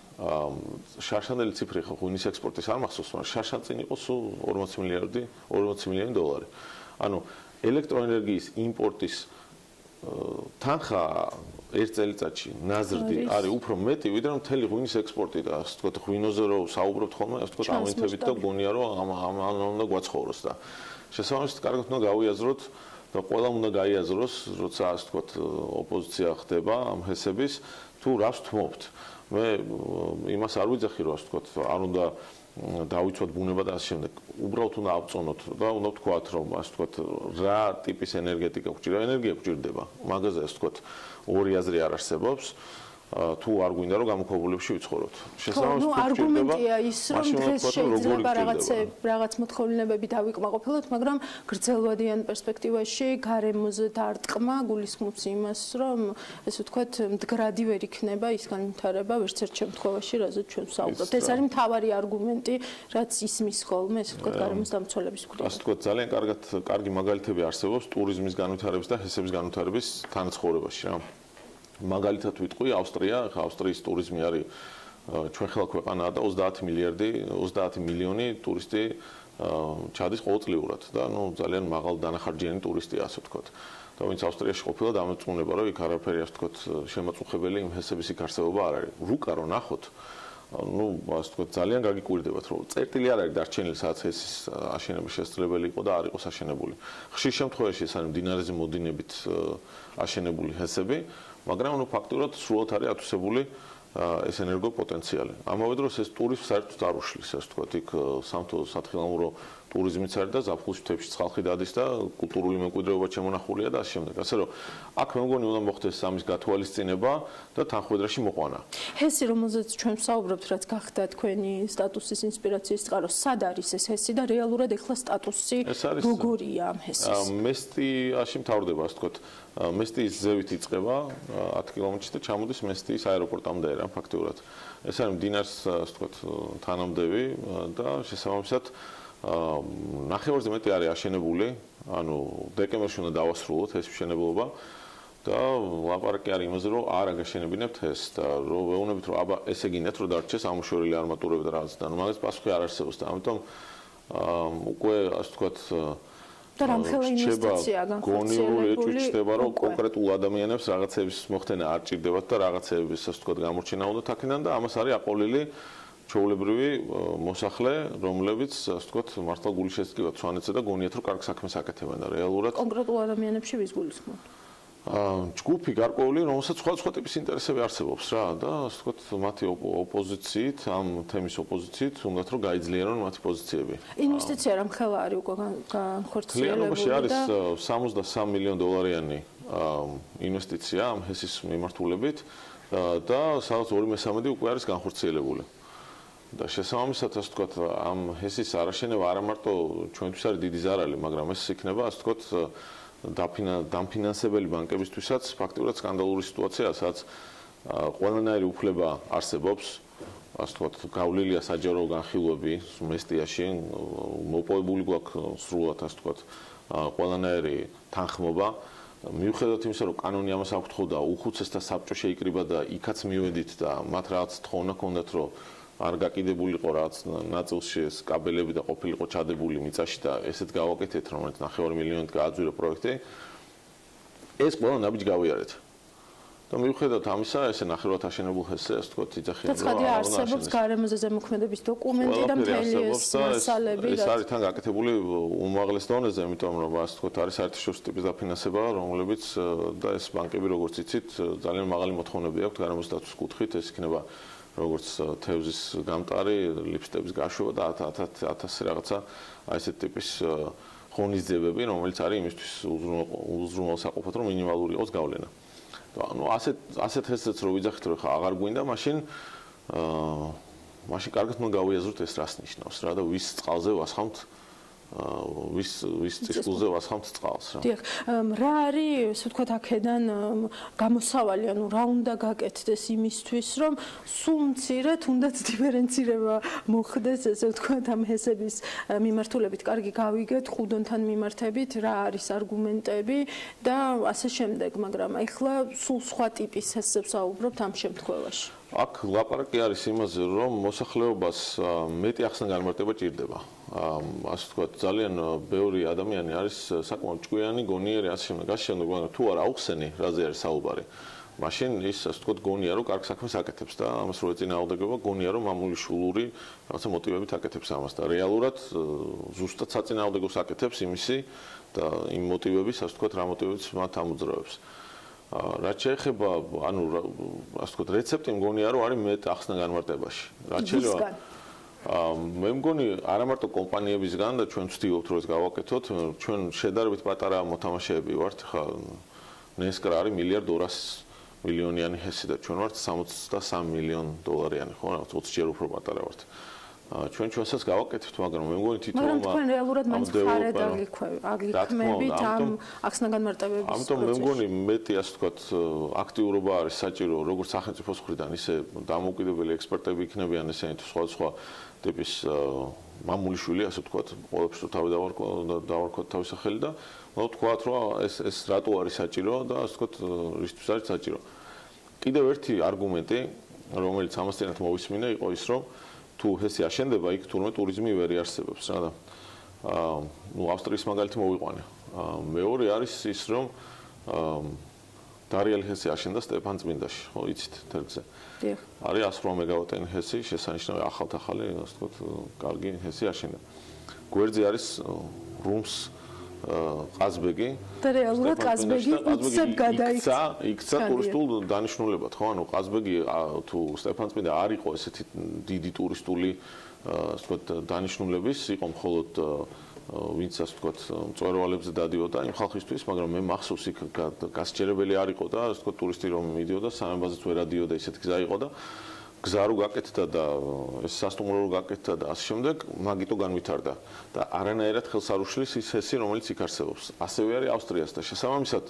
შარშანდელი ციფრი ხო ღვინის ექსპორტის არ მახსოვს, მაგრამ შარშანწინ იყო სულ 40 მილიონი დოლარი. ანუ ელექტროენერგიის იმპორტის თანხა ერთ წელიწადში ნაზრდი არის უფრო მეტი, ვიდრე მთელი ღვინის ექსპორტი და ასე ვთქვათ, ღვინოზე რო საუბრობთ ხოლმე, ასე ვთქვათ, ამენთებით და გონია რომ ამ უნდა გვაცხოვროს და შესაბამისად კარგად უნდა გავიაზროთ და ყველა უნდა გაიაზროს, როცა ასე ვთქვათ, ოპოზიცია ხდება ამ ჰესების, თუ რას თმობთ. მე იმას არ ვიძახი, რომ ასე ვთქვათ, არ უნდა დავიცვათ ბუნება და ასე შემდეგ. უბრალოდ უნდა ავწონოთ და უნდა ვთქვათ, რომ ასე ვთქვათ, რა ტიპის ენერგეტიკა გვჭირდება, ენერგია გვჭირდება. მაგაზე ასე ვთქვათ, ორი აზრი არ არსებობს. თუ არ გვინდა რომ გამოქვაბულებში ვიცხოვროთ. შესაბამისად, არგუმენტია ის, რომ დღეს შეიძლება რაღაც მოთხოვნილებები დავიკმაყოფილოთ, მაგრამ გრძელვადიან პერსპექტივაში გარემოზე დარტყმა გულისხმობს იმას, რომ ესე ვთქვათ, მდგრადი ვერ იქნება ის განვითარება ვერც ერთ შემთხვევაში, რაზეც ჩვენ ვსაუბრობთ. ეს არის მთავარი არგუმენტი, რაც ისმის ხოლმე, ესე ვთქვათ, გარემოს დამცველების მხრიდან. ასე ვთქვათ, ძალიან კარგი მაგალითები არსებობს ტურიზმის განვითარების და ჰესების განვითარების თანაცხოვრებაში რა. მაგალითად ვიტყვი ავსტრია, ხა ავსტრიის ტურიზმი არის ჩვენ ხელა ქვეყანაა და 30 მილიონი ტურისტი ჩადის ყოველწლიურად და ნუ ძალიან მაღალ დანახარჯიანი ტურისტია ასე ვთქვათ. და ვინც ავსტრიაში ყოფილა დამეწუნება რომ იქ არაფერი ასე ვთქვათ შემაწუხებელი იმ ჰესების იქ არსებობა არ არის. რუკა რო ნახოთ, ნუ ასე ვთქვათ ძალიან გაგიკვირდებათ რომ წერტილი არ არის დარჩენილი სადაც ჰესის აშენების შესაძლებელი იყო და არ იყო აშენებული. ხშირ შემთხვევაში ეს არის მდინარეზე მოდინებით აშენებული ჰესები, მაგრამ ნუ ფაქტურად სრულად არის ათვისებული ეს ენერგოპოტენციალი. ამავე დროს ეს ტურიზმს საერთოდ არ უშლის, ასე ვთქვათ, იქ სამთო-სათხილამურო ტურიზმიც არის და ზაფხულში თვეებში ხალხი დადის და კულტურული მემკვიდრეობა შემონახულია და ასე შემდეგ. ასე რომ აქ მე მგონი უნდა მოხდეს ამის გათვალისწინება და თანხმდროში მოყვანა. ჰესი, რომელზეც ჩვენ ვსაუბრობთ, რაც გახდა თქვენი სტატუსის ინსპირაციის წყარო, სად არის ეს ჰესი და რეალურად ეხლა სტატუსი როგორია ამ ჰესის? მესტიაში მთავრდება, ასე ვთქვათ, მესტიის ზევით იწყება 10 კილომეტრში და ჩამოდის მესტიის აეროპორტამდე რა ფაქტურად. ეს არის მდინარს, ასე ვთქვათ, თანამდევი და შესაბამისად ნახევარზე მეტი არის აშენებული, ანუ დეკემბერში უნდა დავასრულოთ ეს მშენებლობა და ლაპარაკი არის იმაზე, რომ არ აგაშენებინებთ ეს და რომ ვეუბნებით, რომ აბა ესე გინდათ, რომ დარჩეს ამოშორილი არმატურები და რაღაც და მაგას პასუხი არ არსებობს და ამიტომ უკვე ასე ვთქვათ და რამხელა ინვესტიცია განხორციელებული ჩდება, რომ კონკრეტულ ადამიანებს რაღაცების მოხდენა არ ჭირდებათ და რაღაცების ასე ვთქვათ გამორჩენა უნდათ აქედან და ამას არის აყოლილი ჩვეულებრივი მოსახლე, რომლებიც ასე ვთქვათ მართლა გულშესკივად სვანეთსა და გონიათ რომ კარგ საქმეს აკეთებენ და რეალურად კონკრეტულ ადამიანებში ვის გულისხმობთ? ჯგუფი გარკვეული, რომელსაც სხვა ტიპის ინტერესები არსებობს რა და ასე ვთქვათ მათი ოპოზიციით, ამ თემის ოპოზიციით უნდათ რომ გაიძლიერონ მათი პოზიციები. ინვესტიცია რამხელა არის უკვე განხორციელებული და არის 63 მილიონი დოლარიანი ინვესტიცია ამ ჰესის მიმართულებით და სადაც 2/3 უკვე არის განხორციელებული. და შესაბამისად ასე ვთქვათ ამ ჰესის არაშენება არა მარტო ჩვენთვის არის დიდი ზარალი, მაგრამ ეს იქნება ასე ვთქვათ დამფინანსებელი ბანკებისთვისაც ფაქტურად სკანდალური სიტუაცია, სადაც ყველანაირი უფლება არსებობს, ასე ვთქვათ, გავლილია საჯარო განხილვები მესტიაში, მოპოვებული გვაქვს სრულად ასე ვთქვათ ყველანაირი თანხმობა. მიუხედავად იმისა, რომ კანონი ამას აკითხავდა, უხუცესთა საბჭო შეიკრიბა და იქაც მივედით და მათ რაღაც თხოვნა ჰქონდათ, რომ არ გაკიდებულიყო რაღაც ნაწილში ეს კაბელები და ყოფილიყო ჩადებული მიწაში და ესეთ გავაკეთეთ, რომელიც 9 მილიონით გააძვირა პროექტი. ეს ყველა ნაბიჯი გავიარეთ. და და მიუხედავად ამისა, ესე ნახევრად აშენებულ ჰესზე, ასე ვთქვათ, იძახიან, რომ ცხადია არსებობს გარემოზე ზემოქმედების დოკუმენტი და მთელი ეს მასალები. ეს არის თან გაკეთებული უმაღლეს დონეზე, იმიტომ რომ ასე ვთქვათ, არის საერთაშორისო ტიპის დაფინანსება, რომლებიც და ეს ბანკები, როგორც იცით, ძალიან მაღალი მოთხოვნები აქვთ გარემოს დაცვის კუთხით, ეს იქნება როგორც თევზის გამტარი, ლიფსტების გაშვება და 1000 რაღაცა აი ესეთ ტიპის ღონისძიებები, რომელიც არის იმისთვის უზრუნველსაყოფად, რომ მინიმალური იყოს გავლენა. ანუ ასეთ ჰესზეც რო ვიძახით, რომ ხა აღარ გვინდა, მაშინ კარგად უნდა გავიაზროთ ეს რას ნიშნავს რა და ვის წყალზე ვასხამთ ვის წისკულზე ვასხამთ წყალს რა. დიახ, რა არის, ასე ვთქვათ, აქედან გამოსავალი, ანუ რა უნდა გაკეთდეს იმისთვის, რომ სულ მცირე თუნდაც დიფერენცირება მოხდეს, ასე ვთქვათ, ამ ჰესების მიმართულებით კარგი გავიგეთ, ხუდონთან მიმართებით, რა არის არგუმენტები და ასე შემდეგ, მაგრამ ახლა სულ სხვა ტიპის ჰესებს აუბრობთ ამ შემთხვევაში. აქ ლაპარაკი არის იმაზე, რომ მოსახლეობას მეტი ახსნა-განმარტება ჭირდება. ასე ვთქვათ, ძალიან ბევრი ადამიანი არის საკმაოდ ჭკვიანი, გონიერი, ასე შემდეგ, მაგრამ თუ არ აუხსენი, რაზე არის საუბარი, მაშინ ის, ასე ვთქვათ, გონია, რომ კარგ საქმეს აკეთებს და ამას რო ეწინააღმდეგება, გონია, რომ მამული შულური რაღაცა მოტივებით აკეთებს ამას და რეალურად ზუსტად საწინააღმდეგოს აკეთებს იმისი და იმ მოტივების, ასე ვთქვათ, რა მოტივებიც მათ ამოძრავებს. რაც შეეხება, ანუ ასე ვთქვათ, რეცეპტი მგონია, რომ არის მეტ ახსნა-განმარტებაში. რაც შეიძლება მე მგონი არა მარტო კომპანიებისგან და ჩვენ ვცდილობთ რომ ეს გავაკეთოთ, ჩვენ შედარებით პატარა მოთამაშეები ვართ, ხა ნესკრა არის $1.2 მილიარდიანი ჰესი და ჩვენ ვართ $63 მილიონიანი, ხო, რაღაც 20 ჯერ უფრო პატარა ვართ. ჩვენ ჩვენსაც გავაკეთებთ, მაგრამ მე მგონი თითოეულ მაგრამ თქვენ რეალურად მაინც ხარეთ აგიქმებით ამ ახსნა-განმარტებების პროცესში. ამიტომ მე მგონი მეტი, ასე ვთქვათ, აქტიურობა არის საჭირო, როგორც სახელმწიფოს მხრიდან, ისე დამოუკიდებელი ექსპერტები იქნებიან ესენი თუ სხვა ტიპის მამული შვილი, ასე ვთქვათ, ყველაფერს თუ თავი დავარქვათ თავის სახელი და ვთქვათ, რომ ეს რატო არის საჭირო და ასე ვთქვათ, რისთვის არის საჭირო. კიდევ ერთი არგუმენტი, რომელიც ამასთანავე მოვისმინე, იყო ის, რომ თუ ჰესი აშენდება, იქ თურმე ტურიზმი ვერ იარსებობს რა და ავსტრიის მაგალითი მოვიყვანე. მეორე არის ის, რომ დარიელი ჰესი აშენდა სტეფანწმინდაში, ხო, იცით, თერგზე. დიახ. არის 108 მეგავატიანი ჰესი, შესანიშნავი ახალ-ახალი, ასე ვთქვათ, კარგი ჰესი აშენდა. გვერდზე არის რუმს ყაზბეგი და რეალურად ყაზბეგი უცებ გადაიქცა იქცა ტურისტულ დანიშნულებად, ხო? ანუ ყაზბეგი თუ სტეფანწმინდა არ იყო ესეთი დიდი ტურისტული, ასე ვთქვათ, დანიშნულების, იყო მხოლოდ ვინც ასე ვთქვათ, მწვერვალებზე დადიოდა იმ ხალხისთვის, მაგრამ მე მახსოვს იქ გასჭერებელი არ იყო და ასე ვთქვათ, ტურისტი რომ მიდიოდა, სამებაზეც ვერ ადიოდა, ისეთი გზა იყო და გზა რო გაკეთდა და ეს სასტუმრო რო გაკეთდა და ასე შემდეგ, მაგიტო განვითარდა და არანაირად ხელს არ უშლის ის ჰესი, რომელიც იქ არსებობს. ასევე არის ავსტრიას და შესაბამისად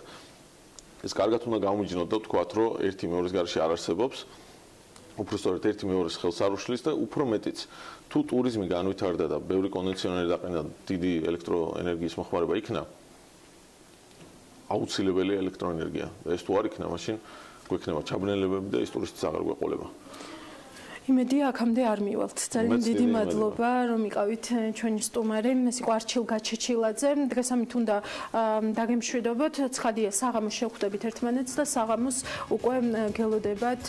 ეს კარგად უნდა გამიჯნოთ და ვთქვათ, რომ ერთი მეორის გარშე არ არსებობს. უბრალოდ ერთი მეორის ხელს არ უშლის და უფრო მეტიც თუ ტურიზმი განვითარდა და ბევრი კონდიციონერი დაყენდა, დიდი ელექტროენერგიის მოხმარება იქნა, აუცილებელი ელექტროენერგია. ეს თუ არ იქნა, მაშინ გვექნება ჩაბნელებები და ის ტურისტიც აღარ გვეყოლება. იმედია აქამდე არ მივალთ. ძალიან დიდი მადლობა, რომ იყავით ჩვენი სტუმარი. ეს იყო არჩილ გაჩეჩილაძე. დღეს ამით უნდა დაგემშვიდობოთ. ცხადია, საღამოს შევხვდებით ერთმანეთს და საღამოს უკვე გელოდებათ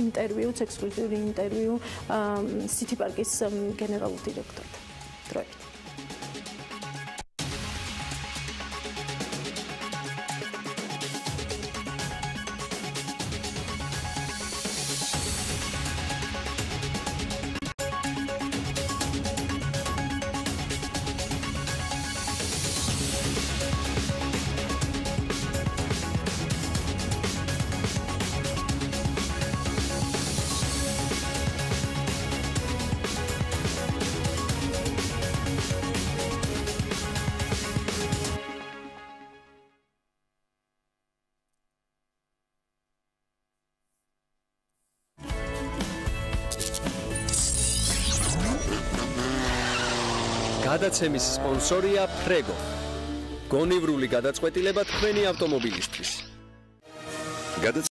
ინტერვიუც, ექსკლუზიური ინტერვიუ City Park-ის გენერალურ დირექტორთან. დროებით. გადაცემის სპონსორია ფრეგო. გონივრული გადაწყვეტილება თქვენი ავტომობილისთვის.